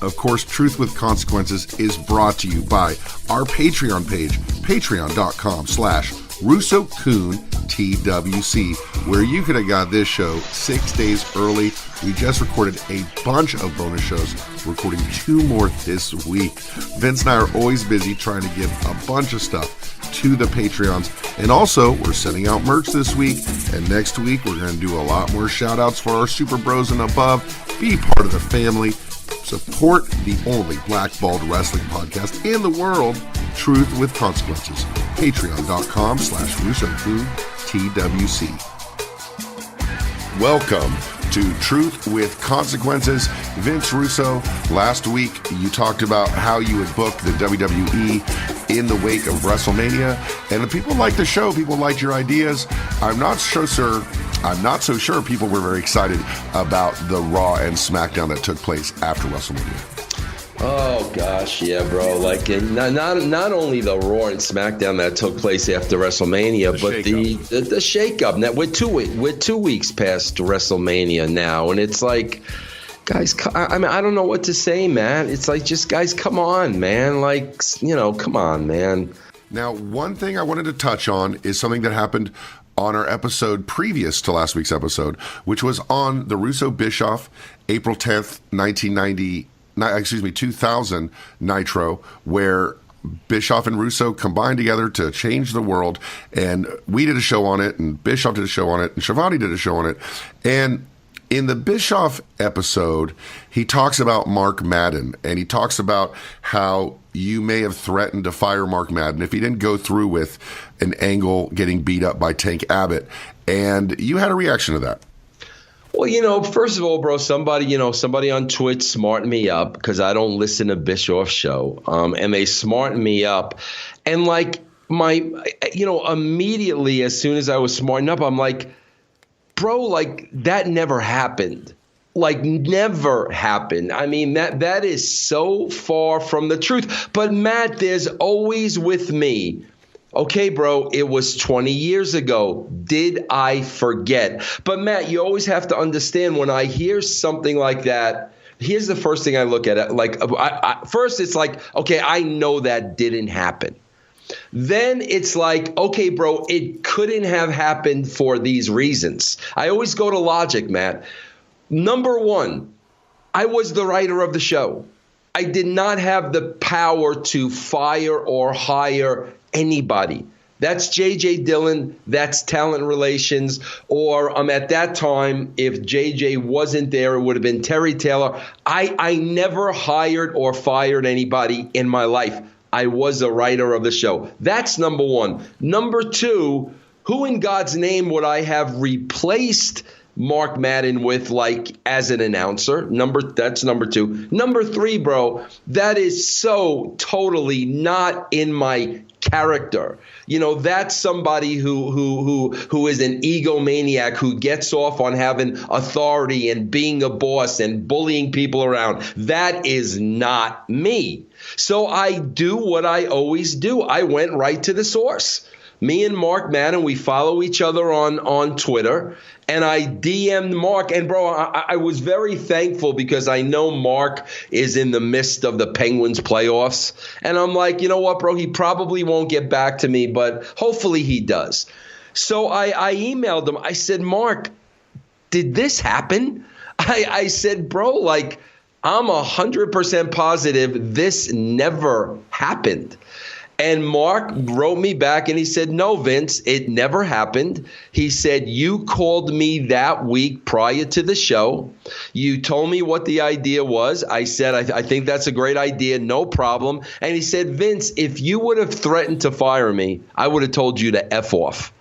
Of course, Truth with Consequences is brought to you by our Patreon page, patreon.com/RussoCoonTWC, where you could have got this show 6 days early. We just recorded a bunch of bonus shows, recording 2 more this week. Vince and I are always busy trying to give a bunch of stuff to the Patreons. And also, we're sending out merch this week. And next week, we're going to do a lot more shout-outs for our Super Bros and above. Be part of the family. Support the only blackballed wrestling podcast in the world, Truth with Consequences. Patreon.com/RussoCoonTWC. Welcome to Truth with Consequences. Vince Russo, last week you talked about how you would book the WWE in the wake of WrestleMania, and the people liked the show. People liked your ideas. I'm not so sure people were very excited about the Raw and SmackDown that took place after WrestleMania. Oh gosh, yeah, bro. Like not only the Raw and SmackDown that took place after WrestleMania, but the shakeup. Now we're 2 weeks past WrestleMania now, and it's like, guys, I mean, I don't know what to say, man. It's like, just guys, come on, man. Like, come on, man. Now, one thing I wanted to touch on is something that happened on our episode previous to last week's episode, which was on the Russo Bischoff April 10th, 2000 Nitro, where Bischoff and Russo combined together to change the world. And we did a show on it, and Bischoff did a show on it, and Schiavone did a show on it. And in the Bischoff episode, he talks about Mark Madden, and he talks about how you may have threatened to fire Mark Madden if he didn't go through with an Angle getting beat up by Tank Abbott. And you had a reaction to that. Well, first of all, bro, somebody on Twitch smartened me up, because I don't listen to Bischoff's show. And they smartened me up. And like immediately as soon as I was smartened up, I'm like, bro, like, that never happened. Like, never happened. I mean, that is so far from the truth. But Matt, there's always with me, okay, bro, it was 20 years ago. Did I forget? But Matt, you always have to understand, when I hear something like that, here's the first thing I look at. Like, first it's like, okay, I know that didn't happen. Then it's like, okay, bro, it couldn't have happened for these reasons. I always go to logic, Matt. Number one, I was the writer of the show. I did not have the power to fire or hire anybody. That's J.J. Dillon. That's talent relations. Or at that time, if J.J. wasn't there, it would have been Terry Taylor. I never hired or fired anybody in my life. I was a writer of the show. That's number one. Number two, who in God's name would I have replaced Mark Madden with, like, as an announcer? That's number two. Number three, bro, that is so totally not in my character. That's somebody who is an egomaniac, who gets off on having authority and being a boss and bullying people around. That is not me. So I do what I always do. I went right to the source. Me and Mark Madden, we follow each other on Twitter, and I DM'd Mark. And, bro, I was very thankful, because I know Mark is in the midst of the Penguins playoffs. And I'm like, you know what, bro, he probably won't get back to me, but hopefully he does. So I emailed him. I said, Mark, did this happen? I said, bro, like, I'm 100% positive this never happened. And Mark wrote me back and he said, no, Vince, it never happened. He said, you called me that week prior to the show. You told me what the idea was. I said, I think that's a great idea. No problem. And he said, Vince, if you would have threatened to fire me, I would have told you to F off.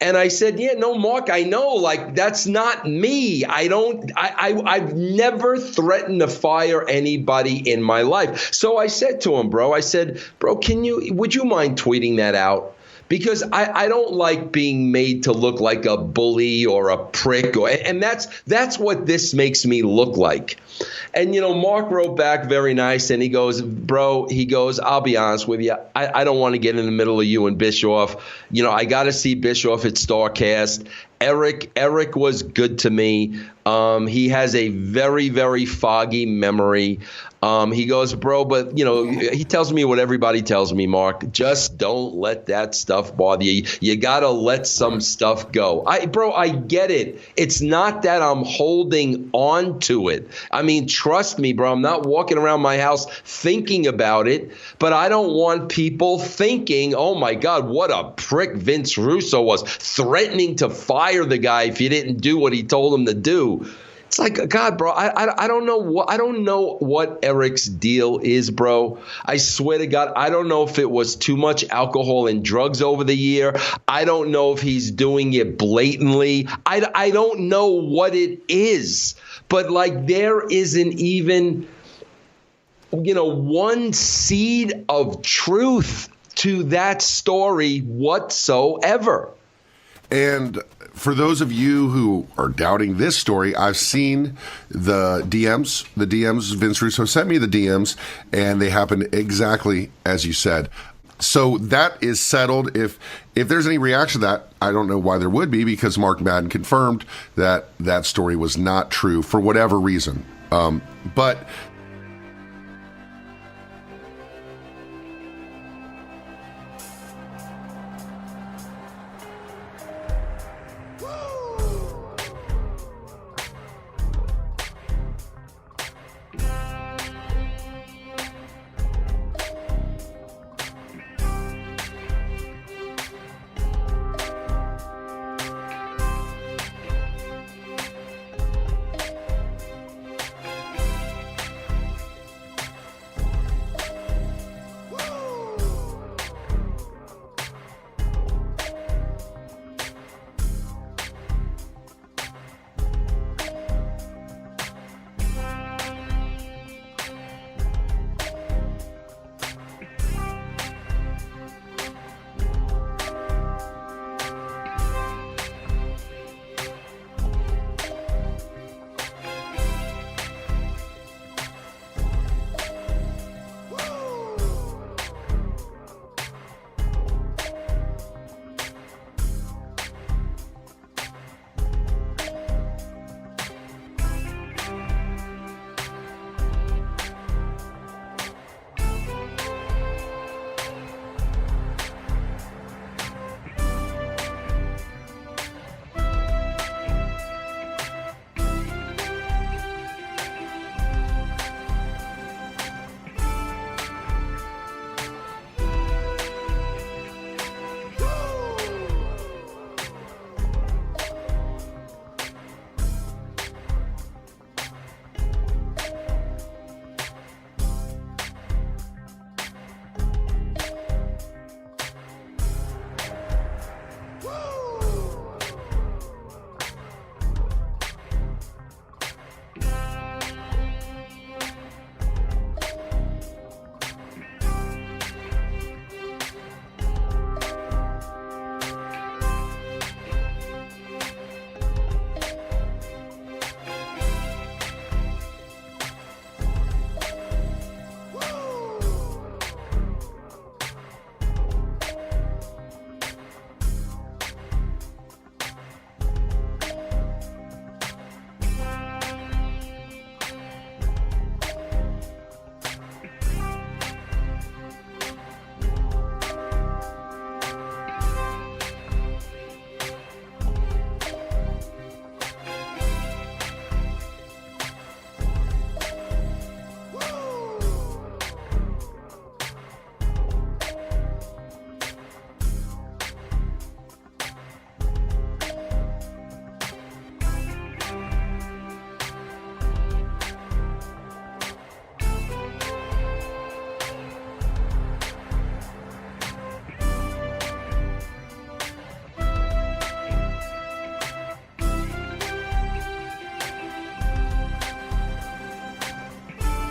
And I said, yeah, no, Mark, I know, like, that's not me. I've never threatened to fire anybody in my life. So I said to him, bro, would you mind tweeting that out? Because I don't like being made to look like a bully or a prick. And that's what this makes me look like. And, Mark wrote back very nice, and he goes, bro, I'll be honest with you. I don't want to get in the middle of you and Bischoff. I got to see Bischoff at StarCast. Eric was good to me. He has a very, very foggy memory. He goes, bro, but, he tells me what everybody tells me, Mark. Just don't let that stuff bother you. You got to let some stuff go. Bro, I get it. It's not that I'm holding on to it. I mean, trust me, bro, I'm not walking around my house thinking about it, but I don't want people thinking, oh, my God, what a prick Vince Russo was, threatening to fire the guy if you didn't do what he told him to do. It's like, God, bro, I don't know what Eric's deal is, bro. I swear to God, I don't know if it was too much alcohol and drugs over the year. I don't know if he's doing it blatantly. I don't know what it is. But like, there isn't even, one seed of truth to that story whatsoever. And for those of you who are doubting this story, I've seen the DMs. The DMs, Vince Russo sent me the DMs, and they happened exactly as you said. So that is settled. If there's any reaction to that, I don't know why there would be, because Mark Madden confirmed that that story was not true for whatever reason. But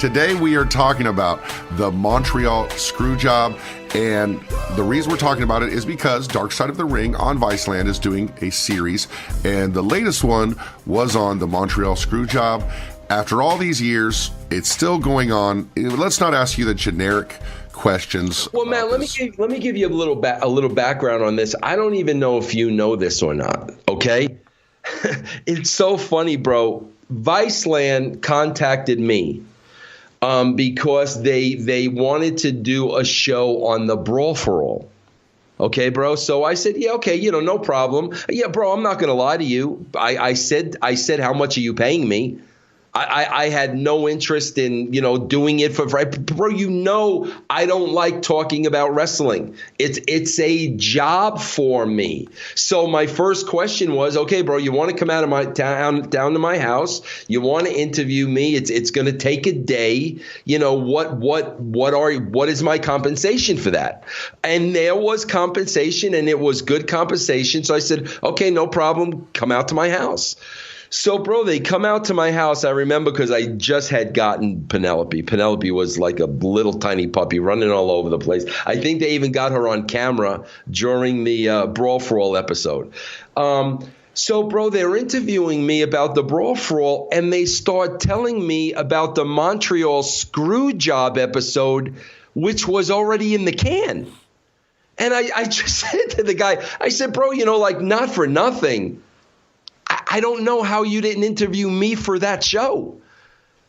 today we are talking about the Montreal Screwjob, and the reason we're talking about it is because Dark Side of the Ring on Viceland is doing a series, and the latest one was on the Montreal Screwjob. After all these years, it's still going on. Let's not ask you the generic questions. Well, Matt, let me give you a little background on this. I don't even know if you know this or not. Okay, it's so funny, bro. Viceland contacted me. because they wanted to do a show on the Brawl for All. Okay, bro. So I said, yeah, okay, no problem. Yeah, bro, I'm not going to lie to you. I said, how much are you paying me? I had no interest in, doing it for free. Bro, I don't like talking about wrestling. It's a job for me. So my first question was, okay, bro, you want to come out of my down to my house? You want to interview me? It's going to take a day. What is my compensation for that? And there was compensation, and it was good compensation. So I said, okay, no problem. Come out to my house. So, bro, they come out to my house. I remember because I just had gotten Penelope. Penelope was like a little tiny puppy running all over the place. I think they even got her on camera during the Brawl for All episode. So, bro, they're interviewing me about the Brawl for All, and they start telling me about the Montreal Screwjob episode, which was already in the can. And I just said to the guy, I said, bro, not for nothing, I don't know how you didn't interview me for that show.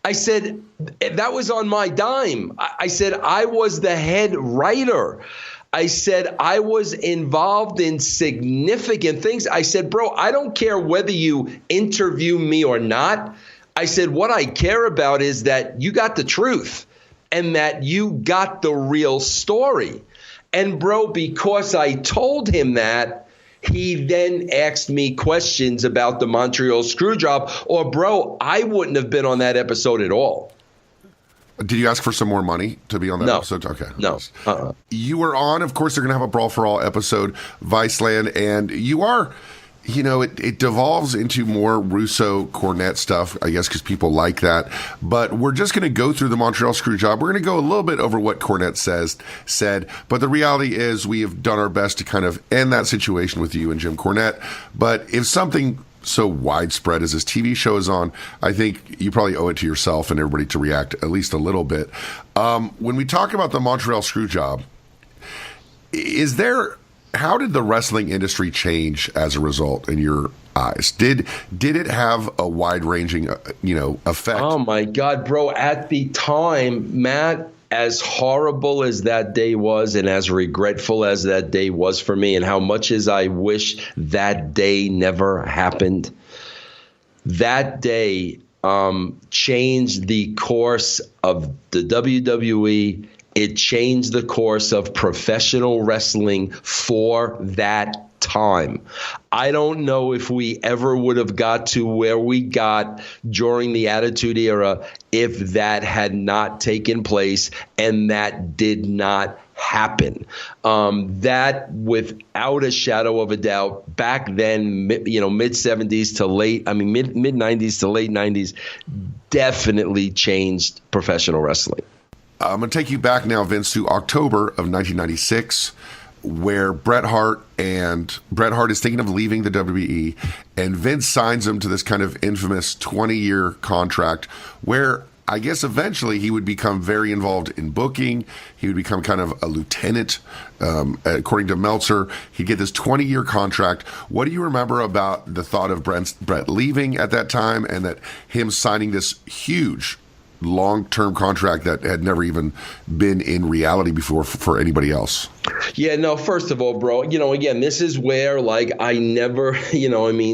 I said, that was on my dime. I said, I was the head writer. I said, I was involved in significant things. I said, bro, I don't care whether you interview me or not. I said, what I care about is that you got the truth and that you got the real story. And, bro, because I told him that, he then asked me questions about the Montreal Screwjob, or, bro, I wouldn't have been on that episode at all. Did you ask for some more money to be on that episode? Okay. No. You were on, of course, they're going to have a Brawl for All episode, Viceland, and you are, it devolves into more Russo Cornette stuff, I guess, because people like that. But we're just going to go through the Montreal Screwjob. We're going to go a little bit over what Cornette said. But the reality is we have done our best to kind of end that situation with you and Jim Cornette. But if something so widespread as this TV show is on, I think you probably owe it to yourself and everybody to react at least a little bit. When we talk about the Montreal Screwjob, how did the wrestling industry change as a result in your eyes? Did it have a wide-ranging, effect? Oh my God, bro! At the time, Matt, as horrible as that day was, and as regretful as that day was for me, and how much as I wish that day never happened, that day changed the course of the WWE. It changed the course of professional wrestling for that time. I don't know if we ever would have got to where we got during the Attitude Era if that had not taken place, and that did not happen. That, without a shadow of a doubt, back then, mid 70s to mid 90s to late 90s, definitely changed professional wrestling. I'm going to take you back now, Vince, to October of 1996, where Bret Hart is thinking of leaving the WWE, and Vince signs him to this kind of infamous 20-year contract where I guess eventually he would become very involved in booking. He would become kind of a lieutenant, according to Meltzer. He'd get this 20-year contract. What do you remember about the thought of Bret leaving at that time, and that him signing this huge long-term contract that had never even been in reality before for anybody else? Yeah, no, first of all, bro, again, this is where, I never,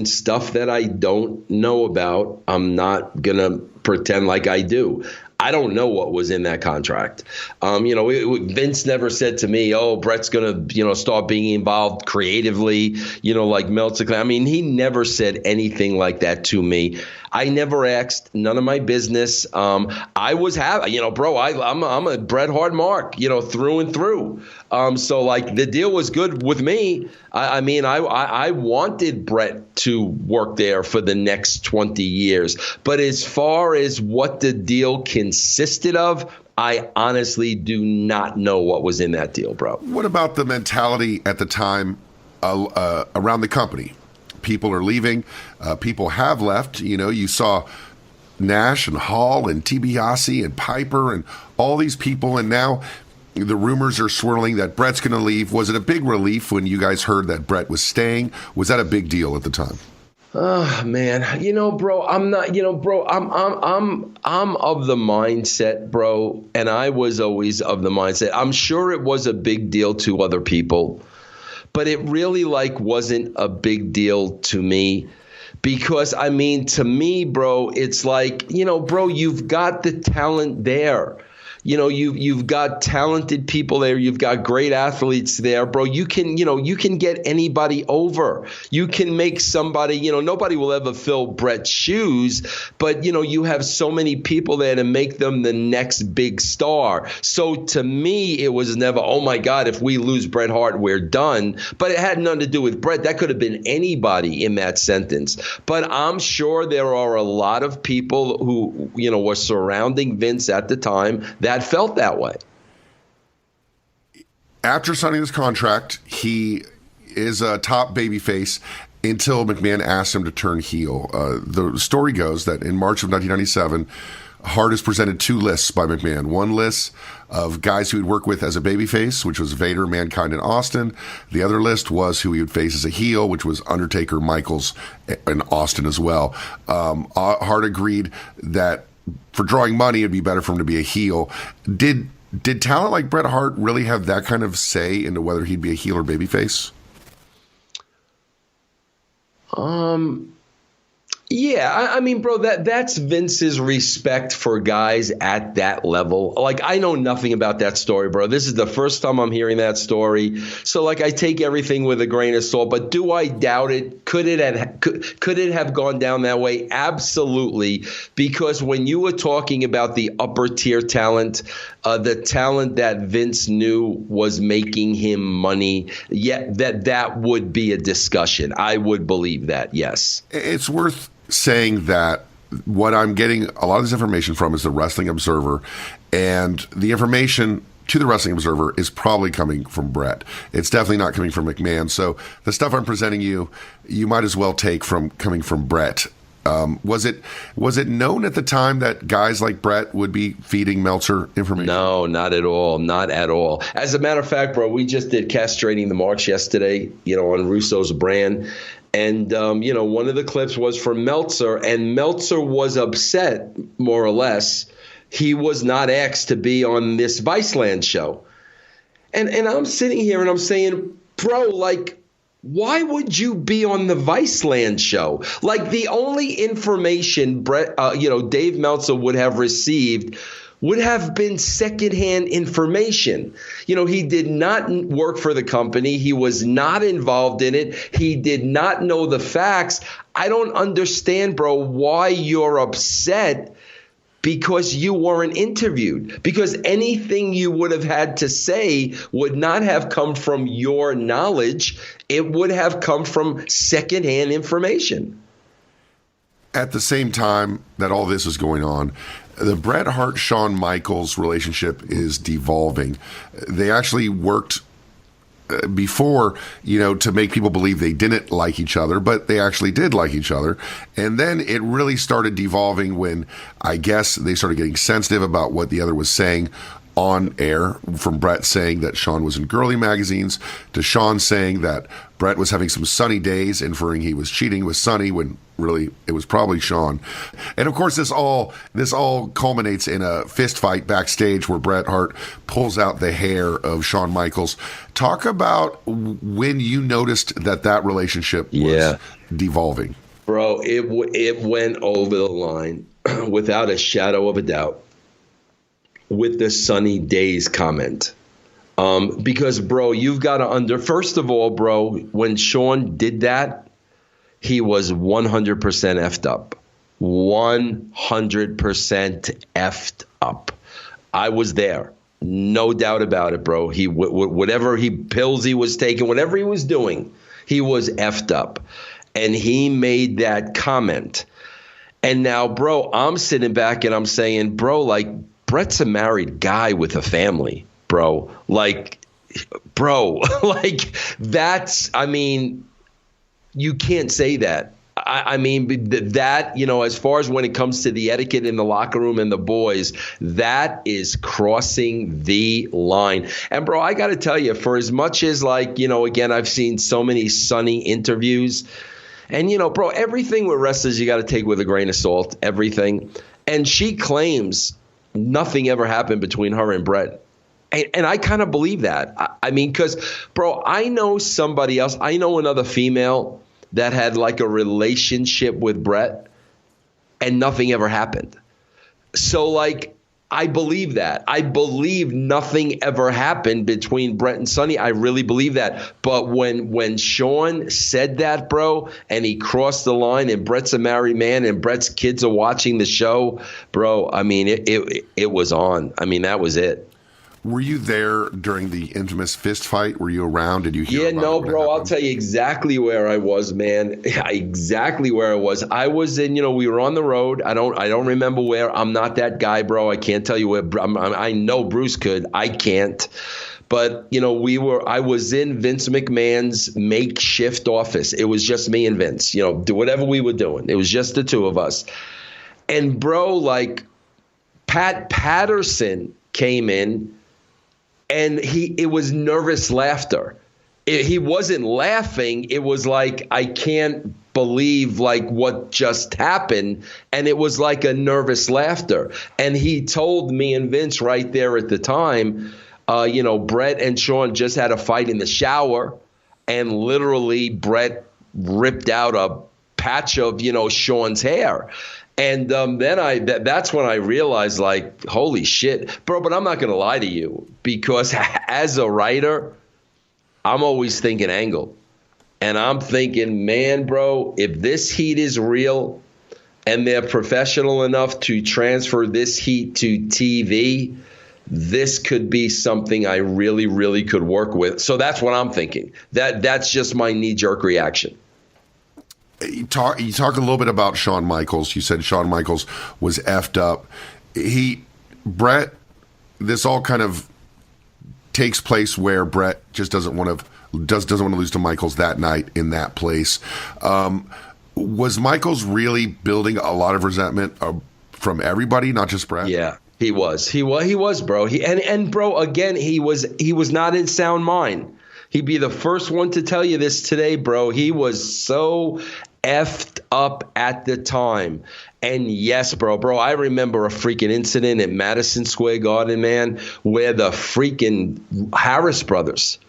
stuff that I don't know about, I'm not going to pretend like I do. I don't know what was in that contract. Vince never said to me, oh, Bret's going to, start being involved creatively, like Meltzer. I mean, he never said anything like that to me. I never asked, none of my business. I was happy, bro, I'm a Bret Hart mark, through and through. So the deal was good with me. I wanted Bret to work there for the next 20 years. But as far as what the deal consisted of, I honestly do not know what was in that deal, bro. What about the mentality at the time around the company? People are leaving. People have left. You saw Nash and Hall and DiBiase and Piper and all these people, and now the rumors are swirling that Bret's going to leave. Was it a big relief when you guys heard that Bret was staying? Was that a big deal at the time? Oh man, bro, I'm not, bro, I'm of the mindset, bro, and I was always of the mindset. I'm sure it was a big deal to other people, but it really wasn't a big deal to me. Because I mean, to me, bro, it's like, bro, you've got the talent there. You've got talented people there. You've got great athletes there, bro. You can get anybody over. You can make somebody, nobody will ever fill Bret's shoes, but you have so many people there to make them the next big star. So to me, it was never, oh my God, if we lose Bret Hart, we're done. But it had nothing to do with Bret. That could have been anybody in that sentence. But I'm sure there are a lot of people who, were surrounding Vince at the time that felt that way. After signing this contract, he is a top babyface until McMahon asked him to turn heel. The story goes that in March of 1997, Hart is presented two lists by McMahon. One list of guys who he'd work with as a babyface, which was Vader, Mankind, and Austin. The other list was who he would face as a heel, which was Undertaker, Michaels, and Austin as well. Hart agreed that for drawing money, it'd be better for him to be a heel. Did talent like Bret Hart really have that kind of say into whether he'd be a heel or babyface? Yeah, I mean, bro, that's Vince's respect for guys at that level. I know nothing about that story, bro. This is the first time I'm hearing that story. So, I take everything with a grain of salt. But do I doubt it? Could it have gone down that way? Absolutely. Because when you were talking about the upper tier talent, the talent that Vince knew was making him money, that would be a discussion. I would believe that, yes. It's worth saying that what I'm getting a lot of this information from is the Wrestling Observer, and the information to the Wrestling Observer is probably coming from Bret. It's definitely not coming from McMahon. So the stuff I'm presenting you might as well take from coming from Bret. Was it known at the time that guys like Bret would be feeding Meltzer information? No, not at all. Not at all. As a matter of fact, bro, we just did Castrating the Marks yesterday, on Russo's brand. And, one of the clips was from Meltzer, and Meltzer was upset, more or less. He was not asked to be on this Viceland show. And I'm sitting here and I'm saying, bro, why would you be on the Viceland show? The only information Dave Meltzer would have received would have been secondhand information. He did not work for the company. He was not involved in it. He did not know the facts. I don't understand, bro, why you're upset because you weren't interviewed. Because anything you would have had to say would not have come from your knowledge. It would have come from secondhand information. At the same time that all this is going on, the Bret Hart-Shawn Michaels relationship is devolving. They actually worked before, to make people believe they didn't like each other, but they actually did like each other. And then it really started devolving when I guess they started getting sensitive about what the other was saying on air, from Bret saying that Shawn was in girly magazines to Shawn saying that Bret was having some sunny days, inferring he was cheating with Sunny when really it was probably Shawn. And of course, this all culminates in a fist fight backstage where Bret Hart pulls out the hair of Shawn Michaels. Talk about when you noticed that relationship was devolving. Bro, it went over the line without a shadow of a doubt with the sunny days comment. Because, bro, you've got to first of all, bro, when Shawn did that, he was 100% effed up. 100% effed up. I was there. No doubt about it, bro. Whatever pills he was taking, whatever he was doing, he was effed up. And he made that comment. And now, bro, I'm sitting back and I'm saying, bro, Bret's a married guy with a family, bro. That's, you can't say that. As far as when it comes to the etiquette in the locker room and the boys, that is crossing the line. And, bro, I got to tell you, for as much as, again, I've seen so many Sunny interviews, And, bro, everything with wrestlers you got to take with a grain of salt, everything. And she claims nothing ever happened between her and Bret. And I kind of believe that. I mean, because, bro, I know somebody else. I know another female that had like a relationship with Bret and nothing ever happened. So, like, I believe that. I believe nothing ever happened between Bret and Sonny. I really believe that. But when Shawn said that, bro, and he crossed the line and Bret's a married man and Bret's kids are watching the show, bro, I mean, it was on. I mean, that was it. Were you there during the infamous fist fight? Were you around? Did you hear Yeah, about no, it when it bro, I'll happened? tell you exactly where I was, man. Exactly where I was. I was in, we were on the road. I don't remember where. I'm not that guy, bro. I can't tell you where. I know Bruce could. I can't. But, I was in Vince McMahon's makeshift office. It was just me and Vince, do whatever we were doing. It was just the two of us. And, bro, like, Pat Patterson came in. And it was nervous laughter. He wasn't laughing. It was like, I can't believe like what just happened. And it was like a nervous laughter. And he told me and Vince right there at the time, Bret and Shawn just had a fight in the shower. And literally Bret ripped out a patch of, Shawn's hair. And then that's when I realized, like, holy shit, bro, but I'm not going to lie to you, because as a writer, I'm always thinking angle. And I'm thinking, man, bro, if this heat is real and they're professional enough to transfer this heat to TV, this could be something I really, really could work with. So that's what I'm thinking. That's just my knee-jerk reaction. You talk a little bit about Shawn Michaels. You said Shawn Michaels was effed up. Bret, this all kind of takes place where Bret just doesn't want to lose to Michaels that night in that place. Was Michaels really building a lot of resentment from everybody, not just Bret? Yeah, he was. He was, bro. And bro, again, he was not in sound mind. He'd be the first one to tell you this today, bro. He was so effed up at the time. And yes, bro, I remember a freaking incident at Madison Square Garden, man, where the freaking Harris brothers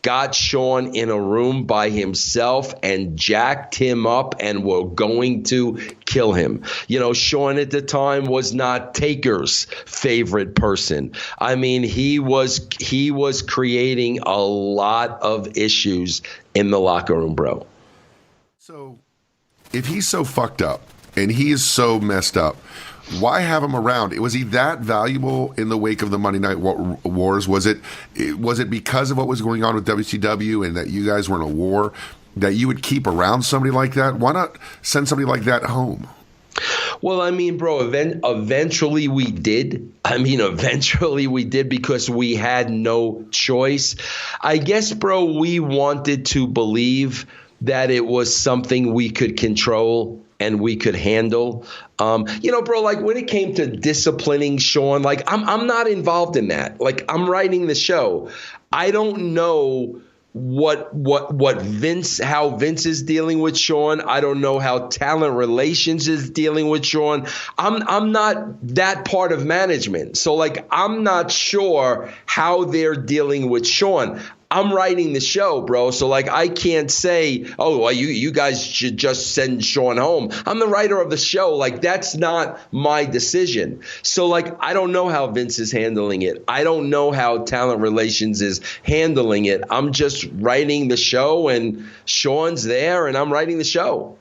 got Shawn in a room by himself and jacked him up and were going to kill him. Shawn at the time was not Taker's favorite person. I mean, he was creating a lot of issues in the locker room, bro. So if he's so fucked up and he is so messed up, why have him around? Was he that valuable in the wake of the Monday Night Wars? Was it because of what was going on with WCW and that you guys were in a war that you would keep around somebody like that? Why not send somebody like that home? Well, I mean, bro, eventually we did. Eventually we did because we had no choice. I guess, bro, we wanted to believe that it was something we could control and we could handle. Bro, like when it came to disciplining Shawn, like I'm not involved in that. Like I'm writing the show. I don't know what how Vince is dealing with Shawn. I don't know how Talent Relations is dealing with Shawn. I'm not that part of management. So like I'm not sure how they're dealing with Shawn. I'm writing the show, bro. So like I can't say, oh, well, you guys should just send Shawn home. I'm the writer of the show. Like that's not my decision. So like I don't know how Vince is handling it. I don't know how Talent Relations is handling it. I'm just writing the show and Shawn's there and I'm writing the show.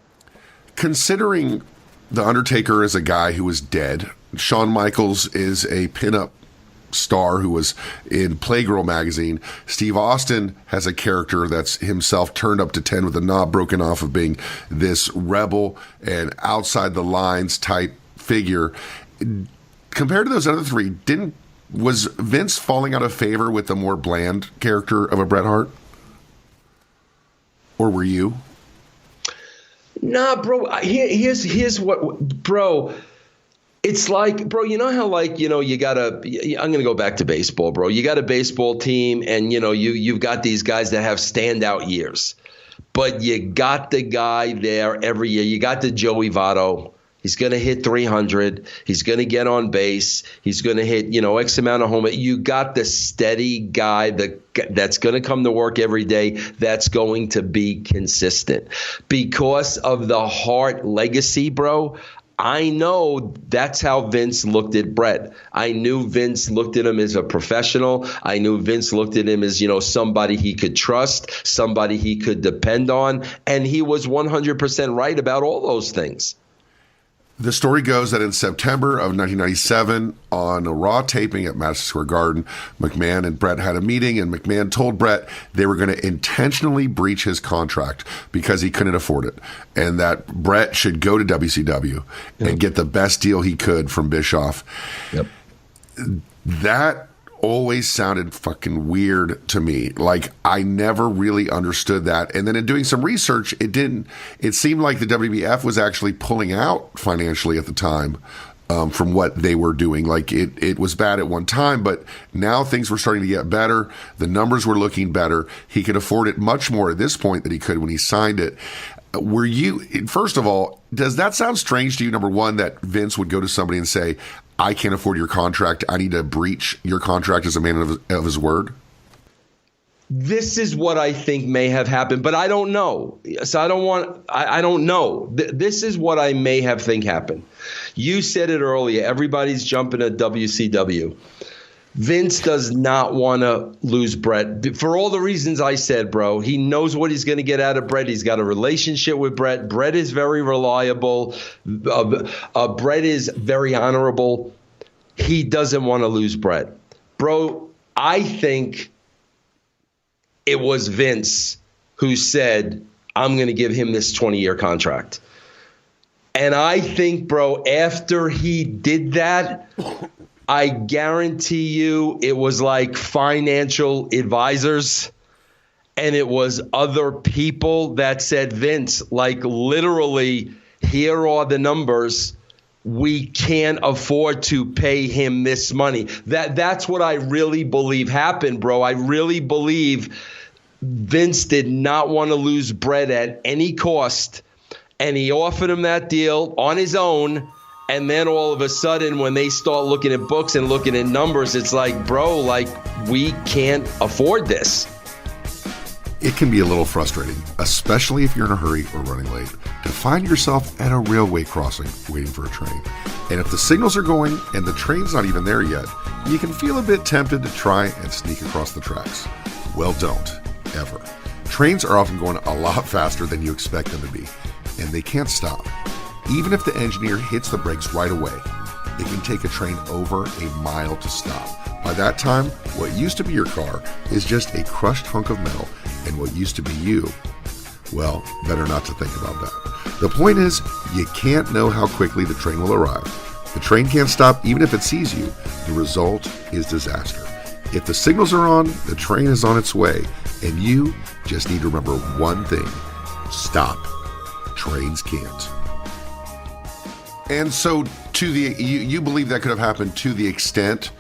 Considering The Undertaker is a guy who is dead, Shawn Michaels is a pinup star who was in Playgirl magazine. Steve Austin has a character that's himself turned up to 10 with a knob broken off of being this rebel and outside the lines type figure. Compared to those other three, was Vince falling out of favor with the more bland character of a Bret Hart? Or were you? Nah, bro. Here's what, bro. It's like, bro, you know how like, you got I'm going to go back to baseball, bro. You got a baseball team and, you've got these guys that have standout years. but you got the guy there every year. You got the Joey Votto. He's going to hit 300. He's going to get on base. He's going to hit, X amount of home. You got the steady guy that's going to come to work every day. That's going to be consistent. Because of the Hart legacy, bro, I know that's how Vince looked at Bret. I knew Vince looked at him as a professional. I knew Vince looked at him as, somebody he could trust, somebody he could depend on. And he was 100% right about all those things. The story goes that in September of 1997, on a Raw taping at Madison Square Garden, McMahon and Bret had a meeting, and McMahon told Bret they were going to intentionally breach his contract because he couldn't afford it, and that Bret should go to WCW and get the best deal he could from Bischoff. Yep. That always sounded fucking weird to me. Like, I never really understood that. And then in doing some research, it seemed like the WWF was actually pulling out financially at the time from what they were doing. Like, it was bad at one time, but now things were starting to get better. The numbers were looking better. He could afford it much more at this point than he could when he signed it. First of all, does that sound strange to you, number one, that Vince would go to somebody and say, I can't afford your contract, I need to breach your contract as a man of his word? This is what I think may have happened, but I don't know. So I don't know. This is what I may have think happened. You said it earlier, everybody's jumping at WCW. Vince does not want to lose Bret for all the reasons I said, bro. He knows what he's going to get out of Bret. He's got a relationship with Bret. Bret is very reliable. Bret is very honorable. He doesn't want to lose Bret. Bro, I think it was Vince who said, I'm going to give him this 20-year contract. And I think, bro, after he did that, I guarantee you it was like financial advisors and it was other people that said, Vince, like literally, here are the numbers. We can't afford to pay him this money. That's what I really believe happened, bro. I really believe Vince did not want to lose Bret at any cost, and he offered him that deal on his own. And then all of a sudden, when they start looking at books and looking at numbers, it's like, bro, like, we can't afford this. It can be a little frustrating, especially if you're in a hurry or running late, to find yourself at a railway crossing waiting for a train. And if the signals are going and the train's not even there yet, you can feel a bit tempted to try and sneak across the tracks. Well, don't, ever. Trains are often going a lot faster than you expect them to be, and they can't stop. Even if the engineer hits the brakes right away, it can take a train over a mile to stop. By that time, what used to be your car is just a crushed hunk of metal, and what used to be you, well, better not to think about that. The point is, you can't know how quickly the train will arrive. The train can't stop even if it sees you. The result is disaster. If the signals are on, the train is on its way, and you just need to remember one thing: stop. Trains can't. And so, you believe that could have happened to the extent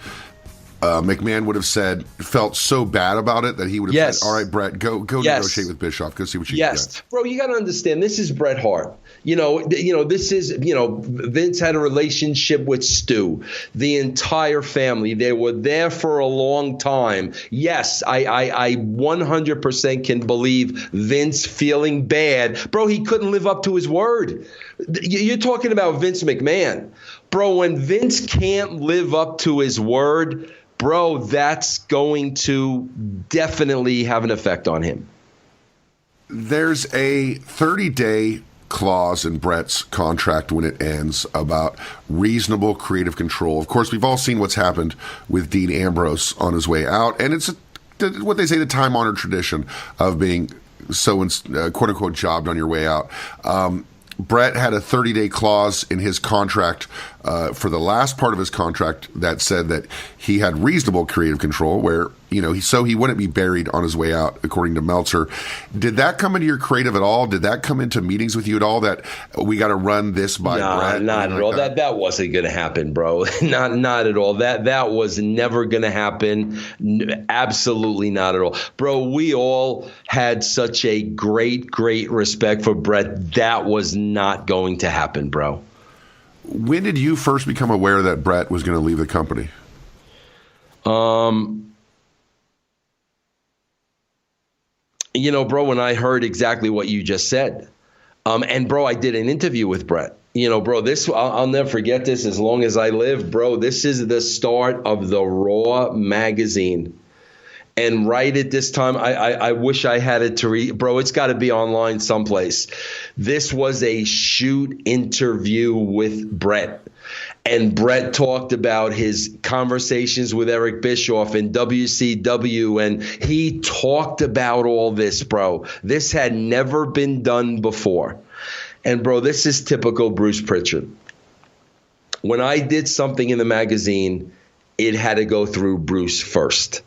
McMahon would have felt so bad about it that he would have said, all right, Bret, go negotiate with Bischoff, go see what you can get. Bro, you got to understand, this is Bret Hart. This is, Vince had a relationship with Stu, the entire family. They were there for a long time. Yes, I 100% can believe Vince feeling bad. Bro, he couldn't live up to his word. You're talking about Vince McMahon. Bro, when Vince can't live up to his word, bro, that's going to definitely have an effect on him. There's a 30-day clause in Bret's contract when it ends about reasonable creative control. Of course, we've all seen what's happened with Dean Ambrose on his way out, and it's what they say, the time-honored tradition of being so quote-unquote jobbed on your way out. Bret had a 30-day clause in his contract for the last part of his contract that said that he had reasonable creative control, where, he wouldn't be buried on his way out, according to Meltzer. Did that come into your creative at all? Did that come into meetings with you at all, that we got to run this by Bret? Not at all. That wasn't going to happen, bro. Not at all. That was never going to happen. Absolutely not at all. Bro, we all had such a great respect for Bret. That was not going to happen, bro. When did you first become aware that Bret was going to leave the company? Bro, when I heard exactly what you just said, and bro, I did an interview with Bret. Bro, I'll never forget this as long as I live, bro. This is the start of the Raw magazine. And right at this time, I wish I had it to read. Bro, it's got to be online someplace. This was a shoot interview with Bret. And Bret talked about his conversations with Eric Bischoff in WCW. And he talked about all this, bro. This had never been done before. And, bro, this is typical Bruce Pritchard. When I did something in the magazine, it had to go through Bruce first.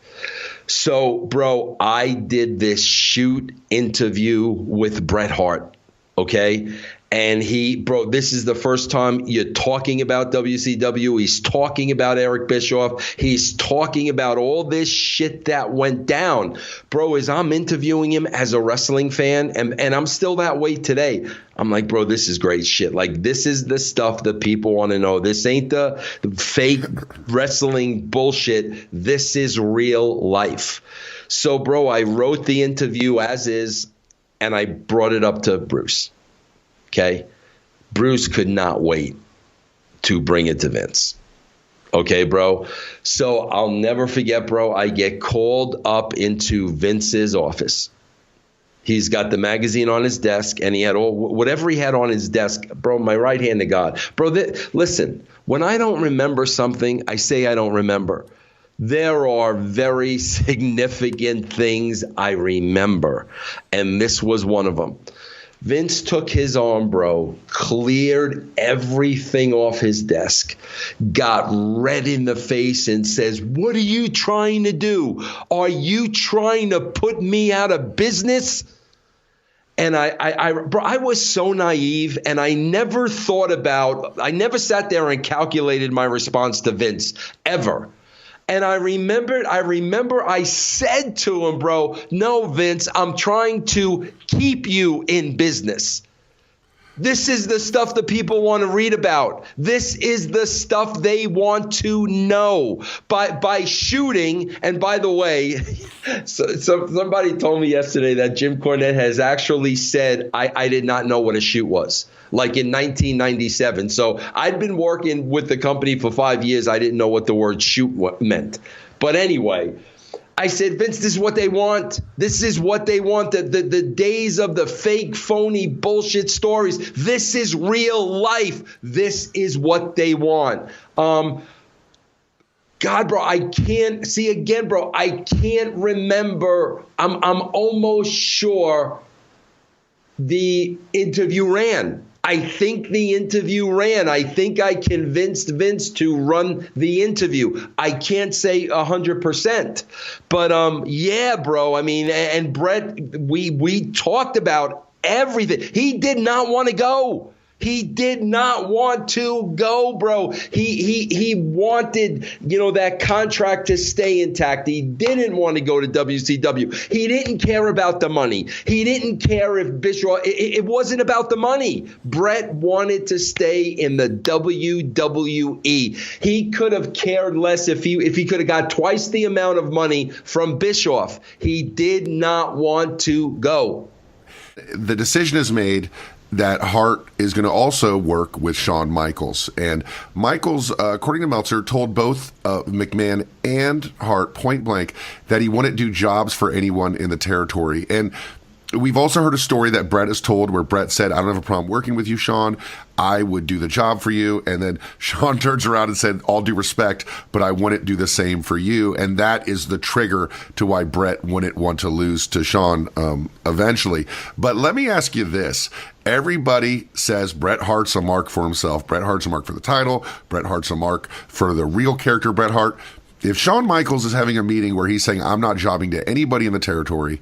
So, bro, I did this shoot interview with Bret Hart, okay? And this is the first time you're talking about WCW. He's talking about Eric Bischoff. He's talking about all this shit that went down. Bro, as I'm interviewing him as a wrestling fan, and I'm still that way today, I'm like, bro, this is great shit. Like, this is the stuff that people want to know. This ain't the fake wrestling bullshit. This is real life. So, bro, I wrote the interview as is, and I brought it up to Bruce. Okay, Bruce could not wait to bring it to Vince. Okay, bro. So I'll never forget, bro. I get called up into Vince's office. He's got the magazine on his desk, and he had whatever he had on his desk, bro. My right hand to God, bro. Listen, when I don't remember something, I say I don't remember. There are very significant things I remember, and this was one of them. Vince took his arm, bro, cleared everything off his desk, got red in the face and says, "What are you trying to do? Are you trying to put me out of business?" And bro, I was so naive, and I never sat there and calculated my response to Vince ever. And I remember I said to him, bro, "No, Vince, I'm trying to keep you in business. This is the stuff that people want to read about. This is the stuff they want to know." By shooting, and by the way, somebody told me yesterday that Jim Cornette has actually said, I did not know what a shoot was. Like in 1997. So I'd been working with the company for 5 years. I didn't know what the word shoot meant. But anyway, I said, "Vince, this is what they want. This is what they want. The days of the fake, phony bullshit stories. This is real life. This is what they want." God, bro, I can't see again, bro. I can't remember. I'm almost sure the interview ran. I think the interview ran. I think I convinced Vince to run the interview. I can't say 100%, but yeah, bro. I mean, and Bret, we talked about everything. He did not want to go. He did not want to go, bro. He wanted, that contract to stay intact. He didn't want to go to WCW. He didn't care about the money. He didn't care if Bischoff. It wasn't about the money. Bret wanted to stay in the WWE. He could have cared less if he could have got twice the amount of money from Bischoff. He did not want to go. The decision is made that Hart is going to also work with Shawn Michaels. And Michaels, according to Meltzer, told both McMahon and Hart point blank that he wouldn't do jobs for anyone in the territory. And we've also heard a story that Bret has told where Bret said, "I don't have a problem working with you, Shawn. I would do the job for you." And then Shawn turns around and said, "All due respect, but I wouldn't do the same for you." And that is the trigger to why Bret wouldn't want to lose to Shawn eventually. But let me ask you this. Everybody says Bret Hart's a mark for himself. Bret Hart's a mark for the title. Bret Hart's a mark for the real character Bret Hart. If Shawn Michaels is having a meeting where he's saying, I'm not jobbing to anybody in the territory,